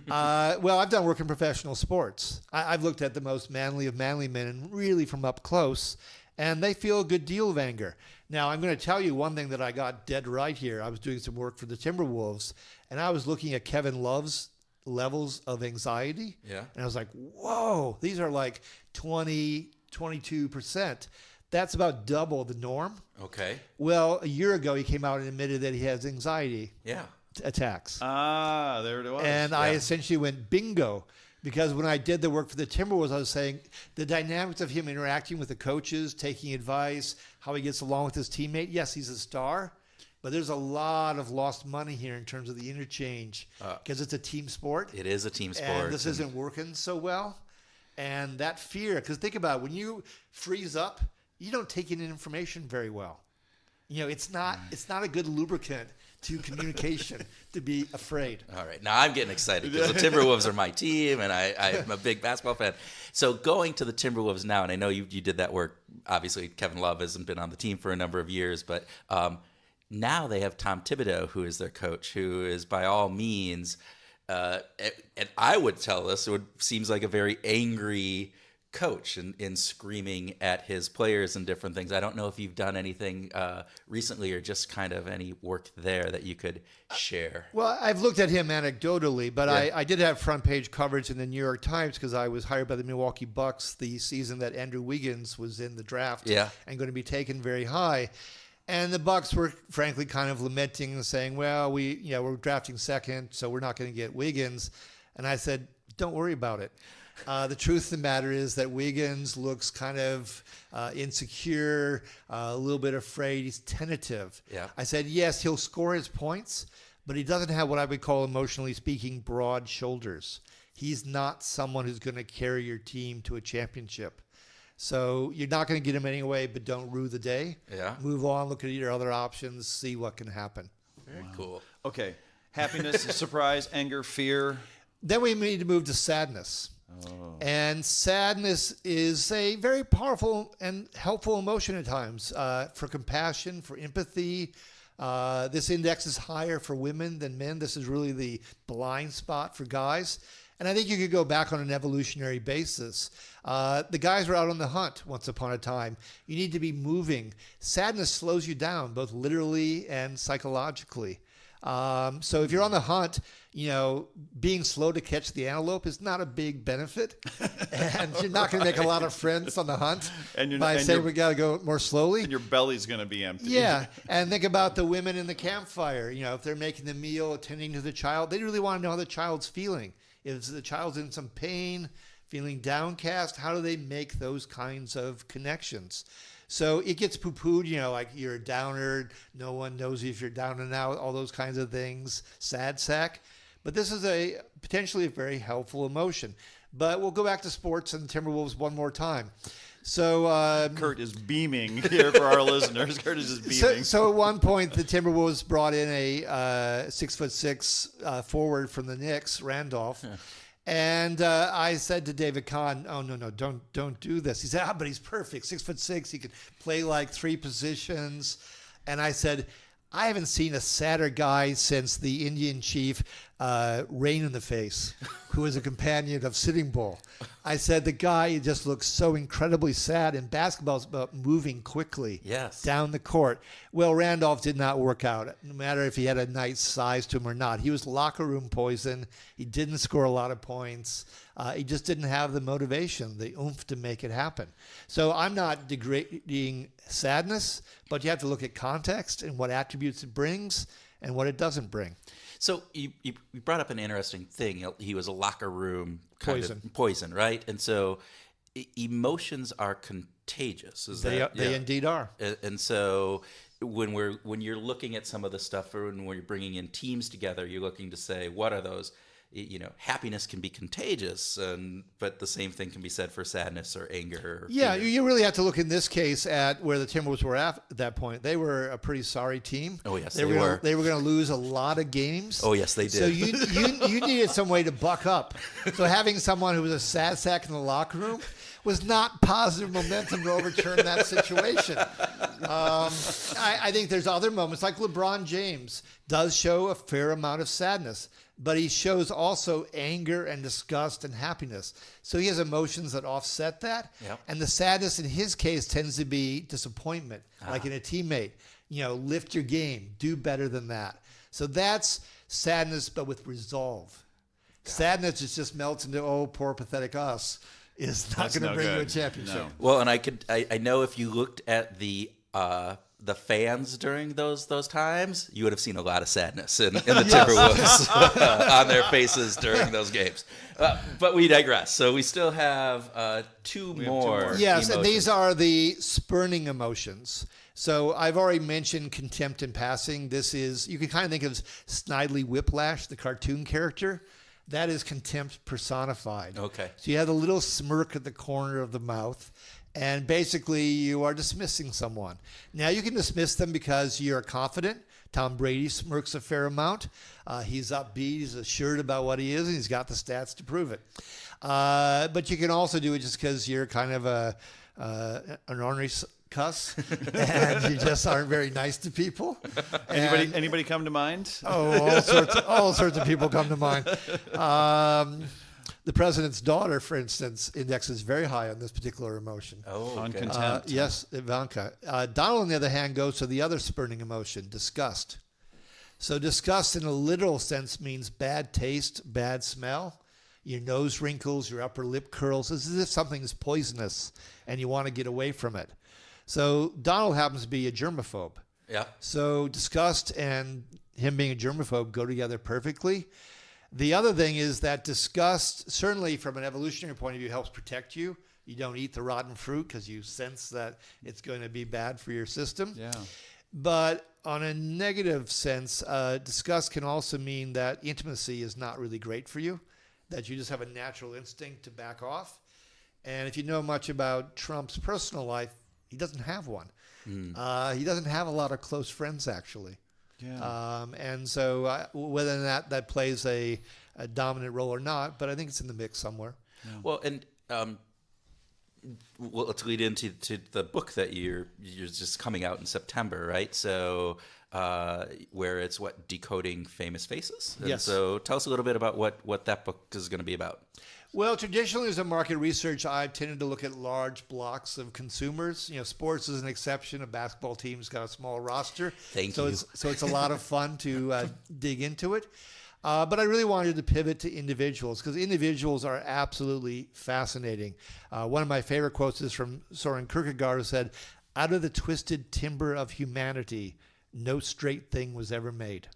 Well, I've done work in professional sports. I've looked at the most manly of manly men, and really from up close, and they feel a good deal of anger. Now, I'm going to tell you one thing that I got dead right here. I was doing some work for the Timberwolves, and I was looking at Kevin Love's levels of anxiety. Yeah. And I was like, whoa, these are like 20, 22%. That's about double the norm. Okay. Well, a year ago, he came out and admitted that he has anxiety Yeah. attacks. Ah, there it was. And I essentially went bingo, because when I did the work for the Timberwolves, I was saying the dynamics of him interacting with the coaches, taking advice, how he gets along with his teammate. Yes, he's a star, but there's a lot of lost money here in terms of the interchange, because it's a team sport. It is a team sport. And this isn't working so well. And that fear, because think about it, when you freeze up, you don't take in information very well. It's not a good lubricant to communication to be afraid. All right. Now I'm getting excited because the Timberwolves are my team, and I'm a big basketball fan. So going to the Timberwolves now, and I know you did that work. Obviously, Kevin Love hasn't been on the team for a number of years, but now they have Tom Thibodeau, who is their coach, who is by all means, and I would tell us, seems like a very angry coach in screaming at his players and different things. I don't know if you've done anything recently or just kind of any work there that you could share. Well, I've looked at him anecdotally, but Yeah. I did have front page coverage in the New York Times because I was hired by the Milwaukee Bucks the season that Andrew Wiggins was in the draft and going to be taken very high. And the Bucks were frankly kind of lamenting and saying, well, we're drafting second, so we're not going to get Wiggins. And I said, don't worry about it. The truth of the matter is that Wiggins looks kind of insecure, a little bit afraid. He's tentative. Yeah. I said, yes, he'll score his points, but he doesn't have what I would call, emotionally speaking, broad shoulders. He's not someone who's going to carry your team to a championship. So you're not going to get him anyway, but don't rue the day. Yeah. Move on, look at your other options, see what can happen. Very cool. Okay. Happiness, surprise, anger, fear. Then we need to move to sadness. Oh. And sadness is a very powerful and helpful emotion at times, for compassion, for empathy. This index is higher for women than men. This is really the blind spot for guys. And I think you could go back on an evolutionary basis. The guys were out on the hunt once upon a time. You need to be moving. Sadness slows you down, both literally and psychologically. So if you're on the hunt, being slow to catch the antelope is not a big benefit. And you're not going to make a lot of friends on the hunt by saying we got to go more slowly. And your belly's going to be empty. Yeah. And think about the women in the campfire. If they're making the meal, attending to the child, they really want to know how the child's feeling. If the child's in some pain, feeling downcast, how do they make those kinds of connections? So it gets poo-pooed, like you're a downer, no one knows if you're down and out, all those kinds of things, sad sack. But this is a potentially a very helpful emotion. But we'll go back to sports and the Timberwolves one more time. So Kurt is beaming here for our listeners. Kurt is just beaming. So at one point, the Timberwolves brought in a 6'6" forward from the Knicks, Randolph. Yeah. And I said to David Kahn, "Oh no, don't do this." He said, "But he's perfect, 6'6". He can play like 3 positions." And I said, "I haven't seen a sadder guy since the Indian chief, Rain in the Face, who was a companion of Sitting Bull." I said, "The guy just looks so incredibly sad, and basketball's about moving quickly down the court." Well, Randolph did not work out, no matter if he had a nice size to him or not. He was locker room poison. He didn't score a lot of points. He just didn't have the motivation, the oomph to make it happen. So I'm not degrading sadness, but you have to look at context and what attributes it brings and what it doesn't bring. So you brought up an interesting thing. He was a locker room poison, right? And so emotions are contagious. They indeed are. And so when you're looking at some of the stuff, or when you're bringing in teams together, you're looking to say, what are those? Happiness can be contagious, but the same thing can be said for sadness or anger. Or fear. You really have to look in this case at where the Timberwolves were at that point. They were a pretty sorry team. Oh yes, they were. They were going to lose a lot of games. Oh yes, they did. So you needed some way to buck up. So having someone who was a sad sack in the locker room was not positive momentum to overturn that situation. I think there's other moments, like LeBron James does show a fair amount of sadness, but he shows also anger and disgust and happiness. So he has emotions that offset that. Yep. And the sadness in his case tends to be disappointment, like in a teammate. Lift your game, do better than that. So that's sadness, but with resolve. Sadness is just melts into, oh, poor pathetic us, is not going to bring you a championship. No. Well, and I know if you looked at the fans during those times, you would have seen a lot of sadness in the Timberwolves on their faces during those games. But we digress. So we still have two more. Yes, emotions. And these are the spurning emotions. So I've already mentioned contempt in passing. This is, you can kind of think of Snidely Whiplash, the cartoon character. That is contempt personified. Okay. So you have a little smirk at the corner of the mouth, and basically you are dismissing someone. Now you can dismiss them because you're confident. Tom Brady smirks a fair amount. He's upbeat. He's assured about what he is, and he's got the stats to prove it. But you can also do it just because you're kind of an ornery cuss, and you just aren't very nice to people. Anybody come to mind? Oh, all sorts of people come to mind. The president's daughter, for instance, indexes very high on this particular emotion. Oh, okay. On contempt. Yes, Ivanka. Donald, on the other hand, goes to the other spurning emotion, disgust. So disgust in a literal sense means bad taste, bad smell. Your nose wrinkles, your upper lip curls. It's as if something is poisonous and you want to get away from it. So Donald happens to be a germaphobe. Yeah. So disgust and him being a germaphobe go together perfectly. The other thing is that disgust, certainly from an evolutionary point of view, helps protect you. You don't eat the rotten fruit because you sense that it's going to be bad for your system. Yeah. But on a negative sense, disgust can also mean that intimacy is not really great for you, that you just have a natural instinct to back off. And if you know much about Trump's personal life, he doesn't have one. He doesn't have a lot of close friends, actually. Yeah. And so whether that plays a dominant role or not, but I think it's in the mix somewhere. Yeah. Well, and let's lead into the book that you're just coming out in September, right? So where it's decoding famous faces. And yes. So tell us a little bit about what that book is going to be about. Well, traditionally, as a market research, I've tended to look at large blocks of consumers. Sports is an exception. A basketball team's got a small roster. Thank you. So it's a lot of fun to dig into it. But I really wanted to pivot to individuals because individuals are absolutely fascinating. One of my favorite quotes is from Soren Kierkegaard, who said, "Out of the twisted timber of humanity, no straight thing was ever made."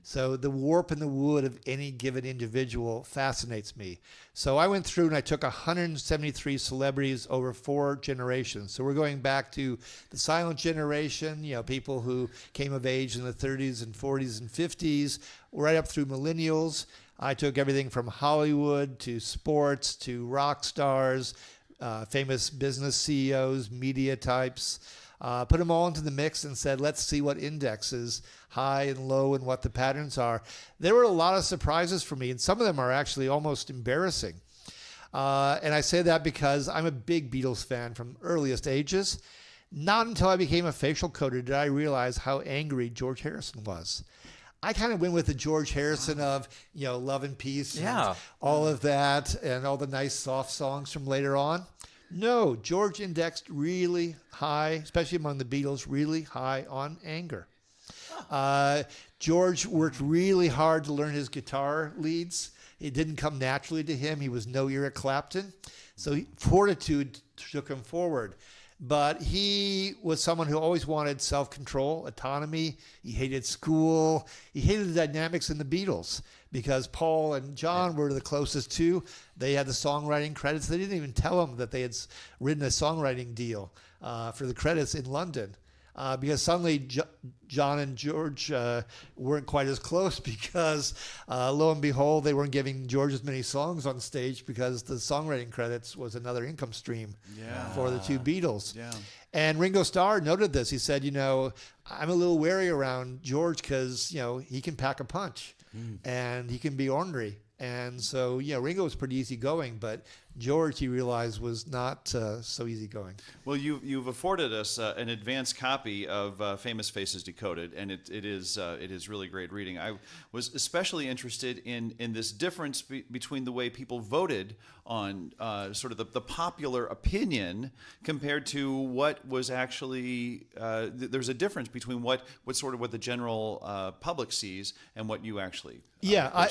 So the warp and the wood of any given individual fascinates me. So I went through and I took 173 celebrities over 4 generations. So we're going back to the silent generation, people who came of age in the 30s and 40s and 50s, right up through millennials. I took everything from Hollywood to sports to rock stars, famous business CEOs, media types. Put them all into the mix and said, let's see what indexes, high and low, and what the patterns are. There were a lot of surprises for me, and some of them are actually almost embarrassing. And I say that because I'm a big Beatles fan from earliest ages. Not until I became a facial coder did I realize how angry George Harrison was. I kind of went with the George Harrison of, Love and Peace and all of that and all the nice soft songs from later on. No, George indexed really high, especially among the Beatles, really high on anger. George worked really hard to learn his guitar leads. It didn't come naturally to him. He was no Eric Clapton. So fortitude took him forward. But he was someone who always wanted self-control, autonomy. He hated school. He hated the dynamics in the Beatles because Paul and John were the closest to. They had the songwriting credits. They didn't even tell him that they had written a songwriting deal for the credits in London. Because suddenly John and George weren't quite as close because lo and behold, they weren't giving George as many songs on stage because the songwriting credits was another income stream for the two Beatles. Yeah. And Ringo Starr noted this. He said, I'm a little wary around George because, he can pack a punch and he can be ornery. And so, Ringo was pretty easygoing, but George, he realized, was not so easygoing. Well, you've afforded us an advanced copy of Famous Faces Decoded, and it is really great reading. I was especially interested in this difference between the way people voted on sort of the popular opinion compared to what was actually there's a difference between what the general public sees and what you actually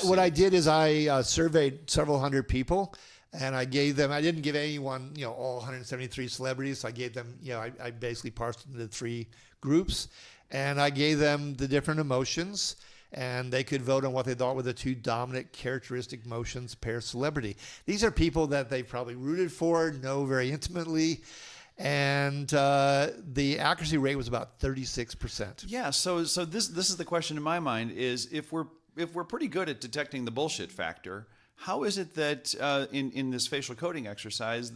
what I did is I surveyed several hundred people. And I gave them, I didn't give anyone, all 173 celebrities. So I gave them, I basically parsed into 3 groups. And I gave them the different emotions. And they could vote on what they thought were the 2 dominant characteristic emotions per celebrity. These are people that they probably rooted for, know very intimately. And the accuracy rate was about 36%. Yeah, so this is the question in my mind is if we're pretty good at detecting the bullshit factor, how is it that in this facial coding exercise,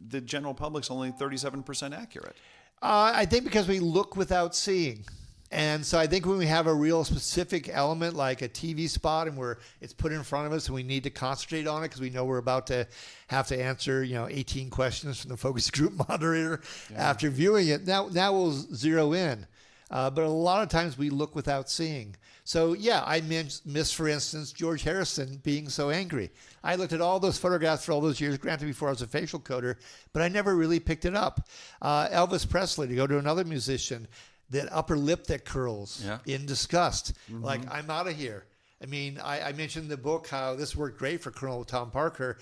the general public's only 37% accurate? I think because we look without seeing. And so I think when we have a real specific element like a TV spot and it's put in front of us and we need to concentrate on it because we know we're about to have to answer 18 questions from the focus group moderator after viewing it, now we'll zero in. But a lot of times we look without seeing. So, I missed, for instance, George Harrison being so angry. I looked at all those photographs for all those years, granted before I was a facial coder, but I never really picked it up. Elvis Presley, to go to another musician, that upper lip that curls in disgust. Mm-hmm. Like, I'm out of here. I mean, I mentioned in the book how this worked great for Colonel Tom Parker.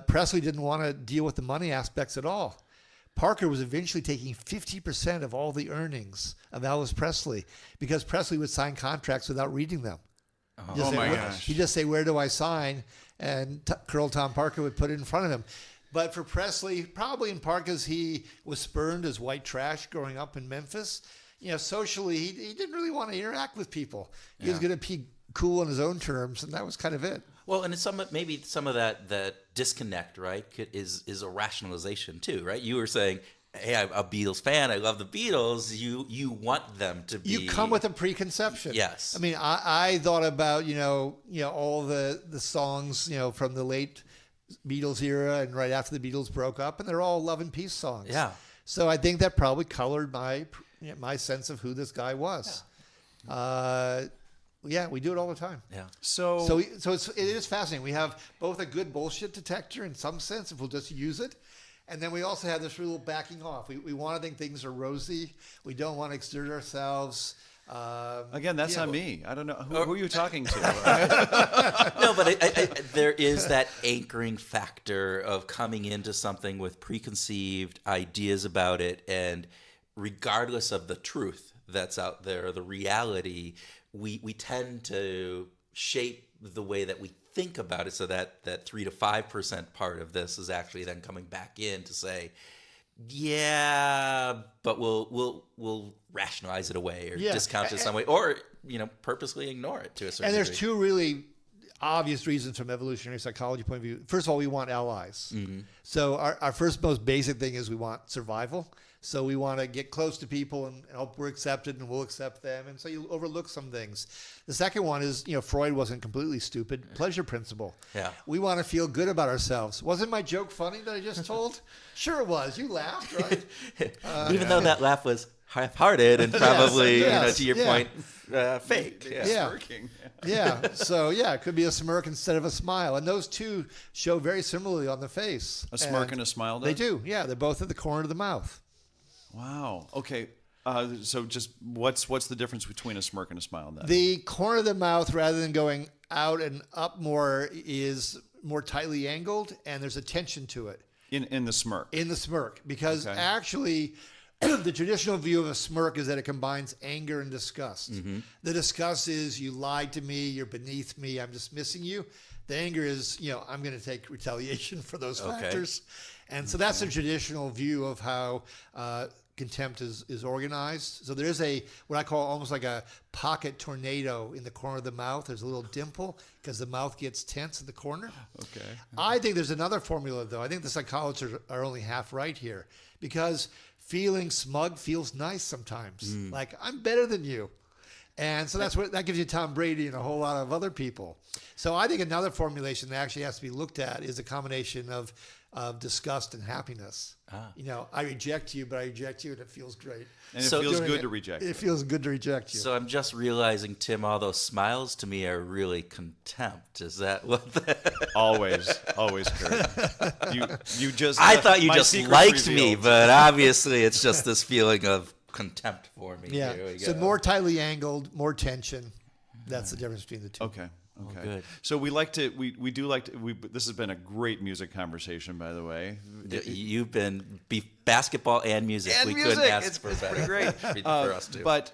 Presley didn't want to deal with the money aspects at all. Parker was eventually taking 50% of all the earnings of Elvis Presley because Presley would sign contracts without reading them. Oh my gosh. He'd just say, where do I sign? And Colonel Tom Parker would put it in front of him. But for Presley, probably in part because he was spurned as white trash growing up in Memphis, socially, he didn't really want to interact with people. He was going to be cool on his own terms, and that was kind of it. Well, and maybe some of that disconnect, right, is a rationalization too, right? You were saying, hey, I'm a Beatles fan. I love the Beatles. You want them to be. You come with a preconception. Yes. I mean, I thought about all the songs from the late Beatles era and right after the Beatles broke up, and they're all love and peace songs. Yeah. So I think that probably colored my sense of who this guy was. Yeah. We do it all the time. Yeah. So it is fascinating. We have both a good bullshit detector in some sense, if we'll just use it, and then we also have this real backing off. We want to think things are rosy. We don't want to exert ourselves. Again, that's not me. I don't know. Who are you talking to? No, but there is that anchoring factor of coming into something with preconceived ideas about it, and regardless of the truth that's out there, the reality, we tend to shape the way that we think about it, so that 3 to 5% part of this is actually then coming back in to say, yeah, but we'll rationalize it away or discount it some way, or purposely ignore it to a certain And there's degree. two really obvious reasons from evolutionary psychology point of view. First of all, we want allies. So our first most basic thing is we want survival. So we want to get close to people and hope we're accepted and we'll accept them. And so you overlook some things. The second one is, Freud wasn't completely stupid. Pleasure principle. Yeah. We want to feel good about ourselves. Wasn't my joke funny that I just told? Sure it was. You laughed, right? Even though that laugh was half-hearted and probably, yes, to your point, fake. Yeah. Smirking. Yeah. So, it could be a smirk instead of a smile. And those two show very similarly on the face. A smirk and a smile, They do. Yeah. They're both at the corner of the mouth. Wow. Okay. So just what's the difference between a smirk and a smile then? The corner of the mouth, rather than going out and up more, is more tightly angled, and there's a tension to it. In the smirk. In the smirk. Because Okay. actually, the traditional view of a smirk is that it combines anger and disgust. The disgust is, you lied to me, you're beneath me, I'm dismissing you. The anger is, I'm going to take retaliation for those factors. And so that's the traditional view of how contempt is organized. So there's what I call almost like a pocket tornado in the corner of the mouth. There's a little dimple because the mouth gets tense in the corner. Okay. I think there's another formula, though. I think the psychologists are only half right here, because feeling smug feels nice sometimes. Like, I'm better than you. And so that gives you Tom Brady and a whole lot of other people. So I think another formulation that actually has to be looked at is a combination of disgust and happiness. I reject you, but I reject you, and it feels great. And So it feels doing good it- to reject. It feels good to reject you. So I'm just realizing, Tim, all those smiles to me are really contempt. Is that what Always, Kurt. You just. I thought you my just secret's liked me, revealed. but obviously it's just this feeling of contempt for me. Yeah. Here we So go. more tightly angled, more tension. That's the difference between the two. Okay. Okay. good. So we do like to. This has been a great music conversation, by the way. You've been basketball and music. And we music. couldn't ask It's for pretty better great. for us too. But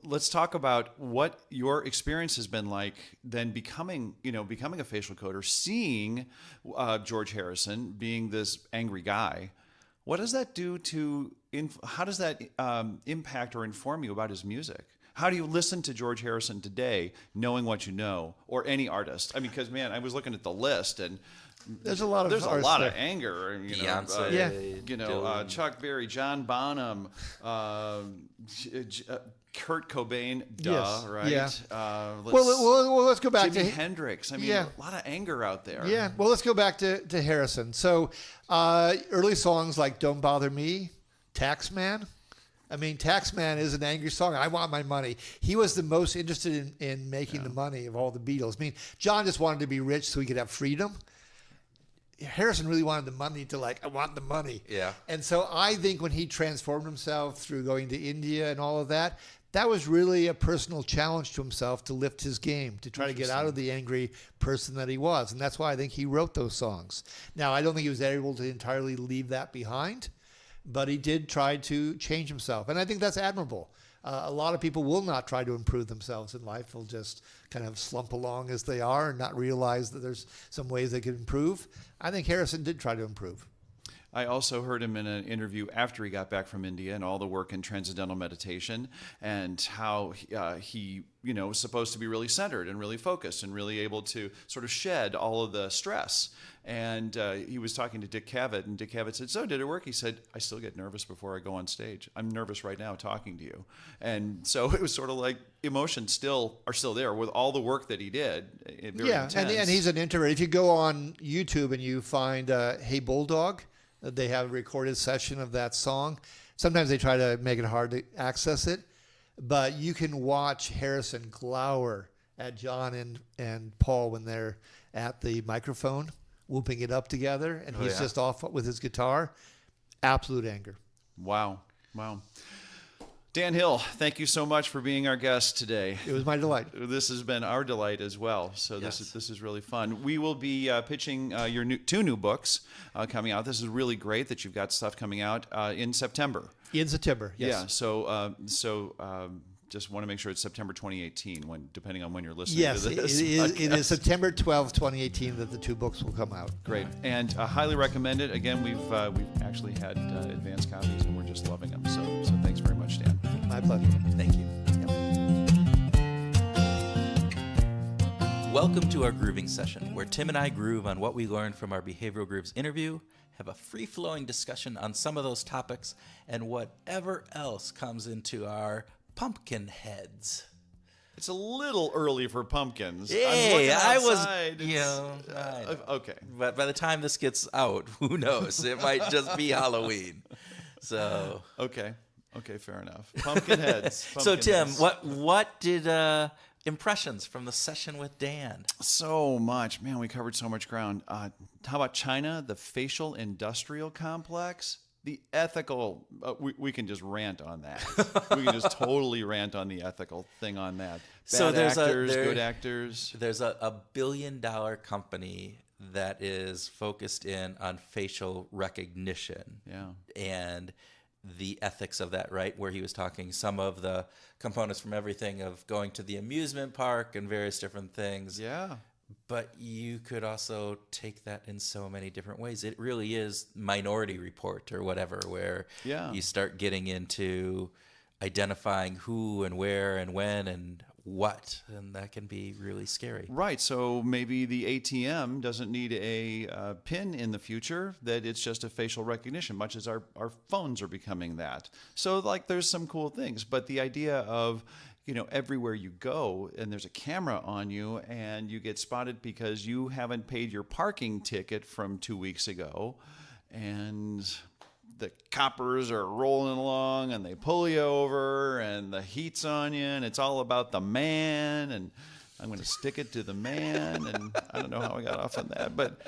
let's talk about what your experience has been like then becoming a facial coder, seeing George Harrison being this angry guy. What does that do to? How does that impact or inform you about his music? How do you listen to George Harrison today, knowing what you know, or any artist? I mean, because man, I was looking at the list, and There's a lot of there's a lot of there. anger. Beyonce, Yeah. Dylan. Chuck Berry, John Bonham, Kurt Cobain, Yes. right? Yeah. Let's, Well, let's go back Jimi to Hendrix. I mean, Yeah. a lot of anger out there. Yeah, well, let's go back to Harrison. So early songs like Don't Bother Me, Taxman. I mean, Taxman is an angry song. I want my money. He was the most interested in making the money of all the Beatles. I mean, John just wanted to be rich so he could have freedom. Harrison really wanted the money to I want the money. Yeah. And so I think when he transformed himself through going to India and all of that, that was really a personal challenge to himself to lift his game, to try to get out of the angry person that he was. And that's why I think he wrote those songs. Now, I don't think he was able to entirely leave that behind, but he did try to change himself. And I think that's admirable. A lot of people will not try to improve themselves in life. They'll just kind of slump along as they are and not realize that there's some ways they could improve. I think Harrison did try to improve. I also heard him in an interview after he got back from India and all the work in transcendental meditation, and how he was supposed to be really centered and really focused and really able to sort of shed all of the stress. And he was talking to Dick Cavett, and Dick Cavett said, "So did it work?" He said, "I still get nervous before I go on stage. I'm nervous right now talking to you." And so it was sort of like emotions are still there with all the work that he did. Very intense. And he's an introvert. If you go on YouTube and you find Hey Bulldog, they have a recorded session of that song. Sometimes they try to make it hard to access it, but you can watch Harrison glower at John and Paul when they're at the microphone, whooping it up together, and he's just off with his guitar. Absolute anger. Wow. Dan Hill, thank you so much for being our guest today. It was my delight. This has been our delight as well. So Yes. this is really fun. We will be pitching your two new books coming out. This is really great that you've got stuff coming out in September. In September, yes. Yeah. So just want to make sure it's September 2018, depending on when you're listening Yes, to this. it is September 12th, 2018 that the 2 books will come out. Great. And highly recommend it. Again, we've actually had advanced copies, and we're just loving them. So thanks very much, Dan. My pleasure. Thank you. Welcome to our grooving session, where Tim and I groove on what we learned from our Behavioral Grooves interview, have a free-flowing discussion on some of those topics, and whatever else comes into our pumpkin heads. It's a little early for pumpkins. Hey, I was, okay. But by the time this gets out, who knows? It might just be Halloween. So Okay, fair enough. Pumpkin heads. So Tim, what did impressions from the session with Dan? So much, man. We covered so much ground. How about China, the facial industrial complex? The ethical, we can just rant on that. We can just totally rant on the ethical thing on that. Bad actors, good actors. There's a $1 billion company that is focused in on facial recognition. Yeah. And the ethics of that, right? Where he was talking some of the components from everything of going to the amusement park and various different things. Yeah. But you could also take that in so many different ways. It really is Minority Report or whatever, where you start getting into identifying who and where and when and what, and that can be really scary. Right. So maybe the ATM doesn't need a PIN in the future, that it's just a facial recognition, much as our phones are becoming that. So like there's some cool things, but the idea of, everywhere you go and there's a camera on you and you get spotted because you haven't paid your parking ticket from 2 weeks ago, and the coppers are rolling along and they pull you over and the heat's on you and it's all about the man, and I'm going to stick it to the man, and I don't know how I got off on that, but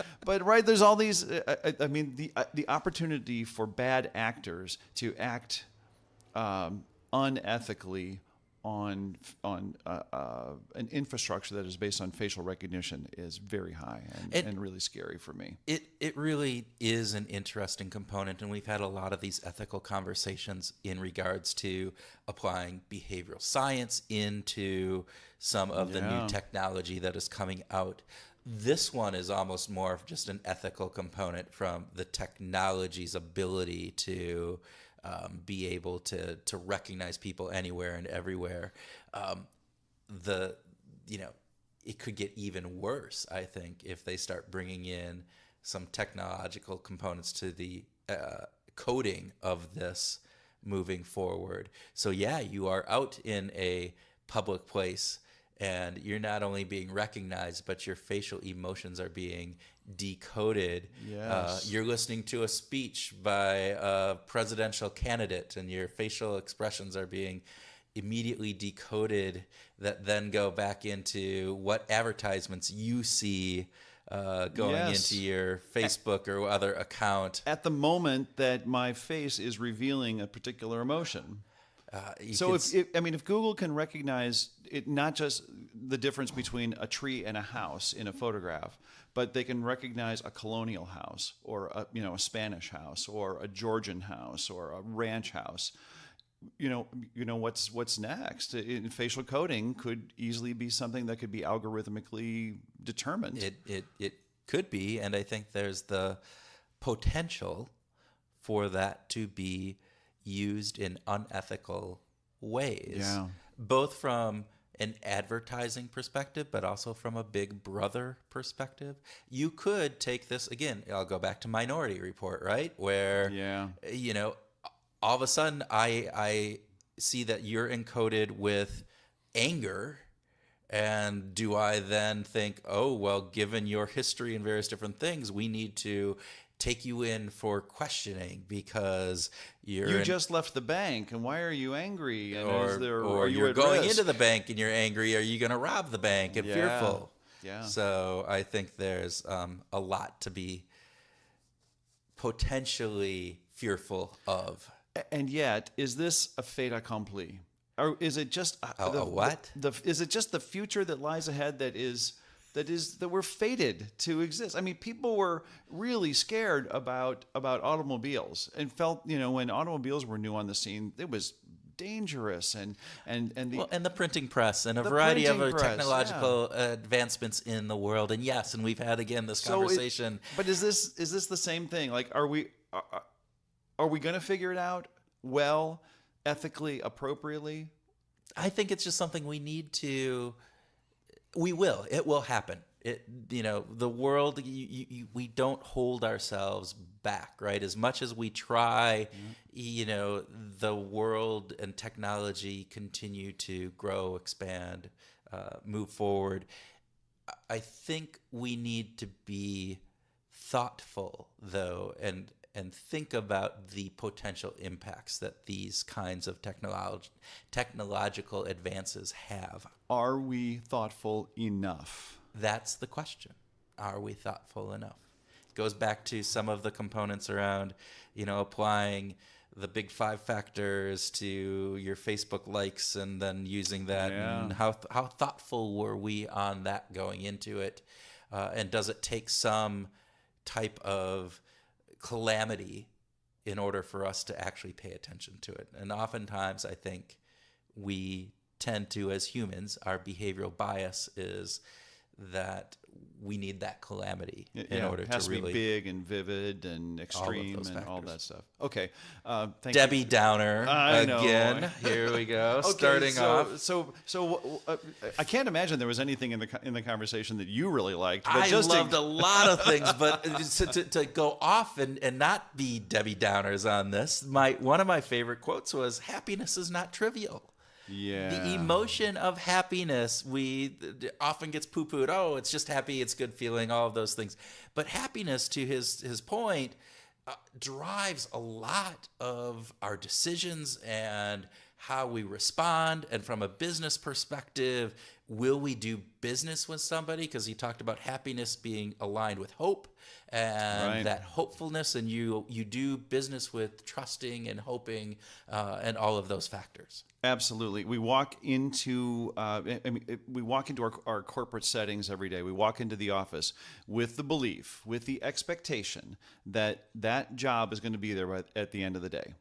right, there's all these. I mean, the opportunity for bad actors to act unethically on an infrastructure that is based on facial recognition is very high and really scary for me. It really is an interesting component, and we've had a lot of these ethical conversations in regards to applying behavioral science into some of the new technology that is coming out. This one is almost more of just an ethical component from the technology's ability to be able to recognize people anywhere and everywhere. It could get even worse, I think, if they start bringing in some technological components to the coding of this moving forward. So yeah, you are out in a public place and you're not only being recognized, but your facial emotions are being decoded. Yes. You're listening to a speech by a presidential candidate and your facial expressions are being immediately decoded that then go back into what advertisements you see going into your Facebook or other account. At the moment that my face is revealing a particular emotion. So if Google can recognize it, not just the difference between a tree and a house in a photograph, but they can recognize a colonial house or a Spanish house or a Georgian house or a ranch house. What's next? In facial coding could easily be something that could be algorithmically determined. It could be, and I think there's the potential for that to be used in unethical ways, both from an advertising perspective, but also from a Big Brother perspective. You could take this, again, I'll go back to Minority Report, right? Where, all of a sudden I see that you're encoded with anger. And do I then think, oh, well, given your history and various different things, we need to take you in for questioning because you just left the bank, and why are you angry? And or you're going into the bank and you're angry. Are you going to rob the bank and fearful? Yeah. So I think there's a lot to be potentially fearful of. And yet, is this a fait accompli? Or is it just what? Is it just the future that lies ahead that we're fated to exist? I mean, people were really scared about automobiles and felt, when automobiles were new on the scene, it was dangerous, and the Well, and the printing press and a The variety of printing press, technological advancements in the world. And yes, and we've had again this conversation. But is this the same thing? Like, are we going to figure it out well, ethically, appropriately? I think it's just something we need to. We will. It will happen. The world. We don't hold ourselves back, right? As much as we try, the world and technology continue to grow, expand, move forward. I think we need to be thoughtful, though, and think about the potential impacts that these kinds of technological advances have. Are we thoughtful enough? That's the question. Are we thoughtful enough? It goes back to some of the components around, applying the big 5 factors to your Facebook likes and then using that. Yeah. And how thoughtful were we on that going into it? And does it take some type of calamity in order for us to actually pay attention to it? And oftentimes I think we tend to, as humans, our behavioral bias is that we need that calamity in order it has to really be big and vivid and extreme and all that stuff. Okay, thank Debbie you. Downer I know. again. Here we go. Okay, Starting off. So I can't imagine there was anything in the conversation that you really liked. But I just loved a lot of things, but to go off and not be Debbie Downers on this, one of my favorite quotes was, "Happiness is not trivial." Yeah. The emotion of happiness often gets poo-pooed. Oh, it's just happy, it's good feeling, all of those things. But happiness, to his point, drives a lot of our decisions and how we respond. And from a business perspective, will we do business with somebody? Because he talked about happiness being aligned with hope, and that hopefulness, and you do business with trusting and hoping, and all of those factors. Absolutely. We walk into our corporate settings every day. We walk into the office with the belief, with the expectation that job is going to be there at the end of the day,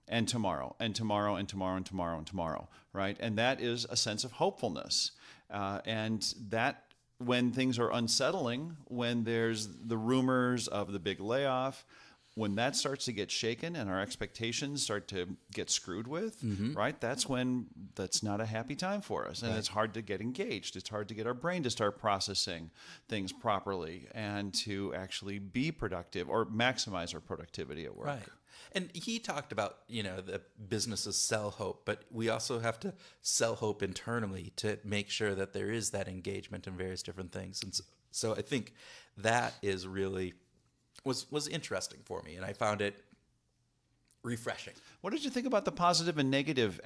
and tomorrow, and tomorrow, and tomorrow, and tomorrow, and tomorrow, right? And that is a sense of hopefulness. And that, when things are unsettling, when there's the rumors of the big layoff, when that starts to get shaken and our expectations start to get screwed with, right? That's not a happy time for us. And It's hard to get engaged. It's hard to get our brain to start processing things properly and to actually be productive or maximize our productivity at work. Right. And he talked about, the businesses sell hope, but we also have to sell hope internally to make sure that there is that engagement in various different things. And so I think that is really was interesting for me, and I found it refreshing. What did you think about the positive and negative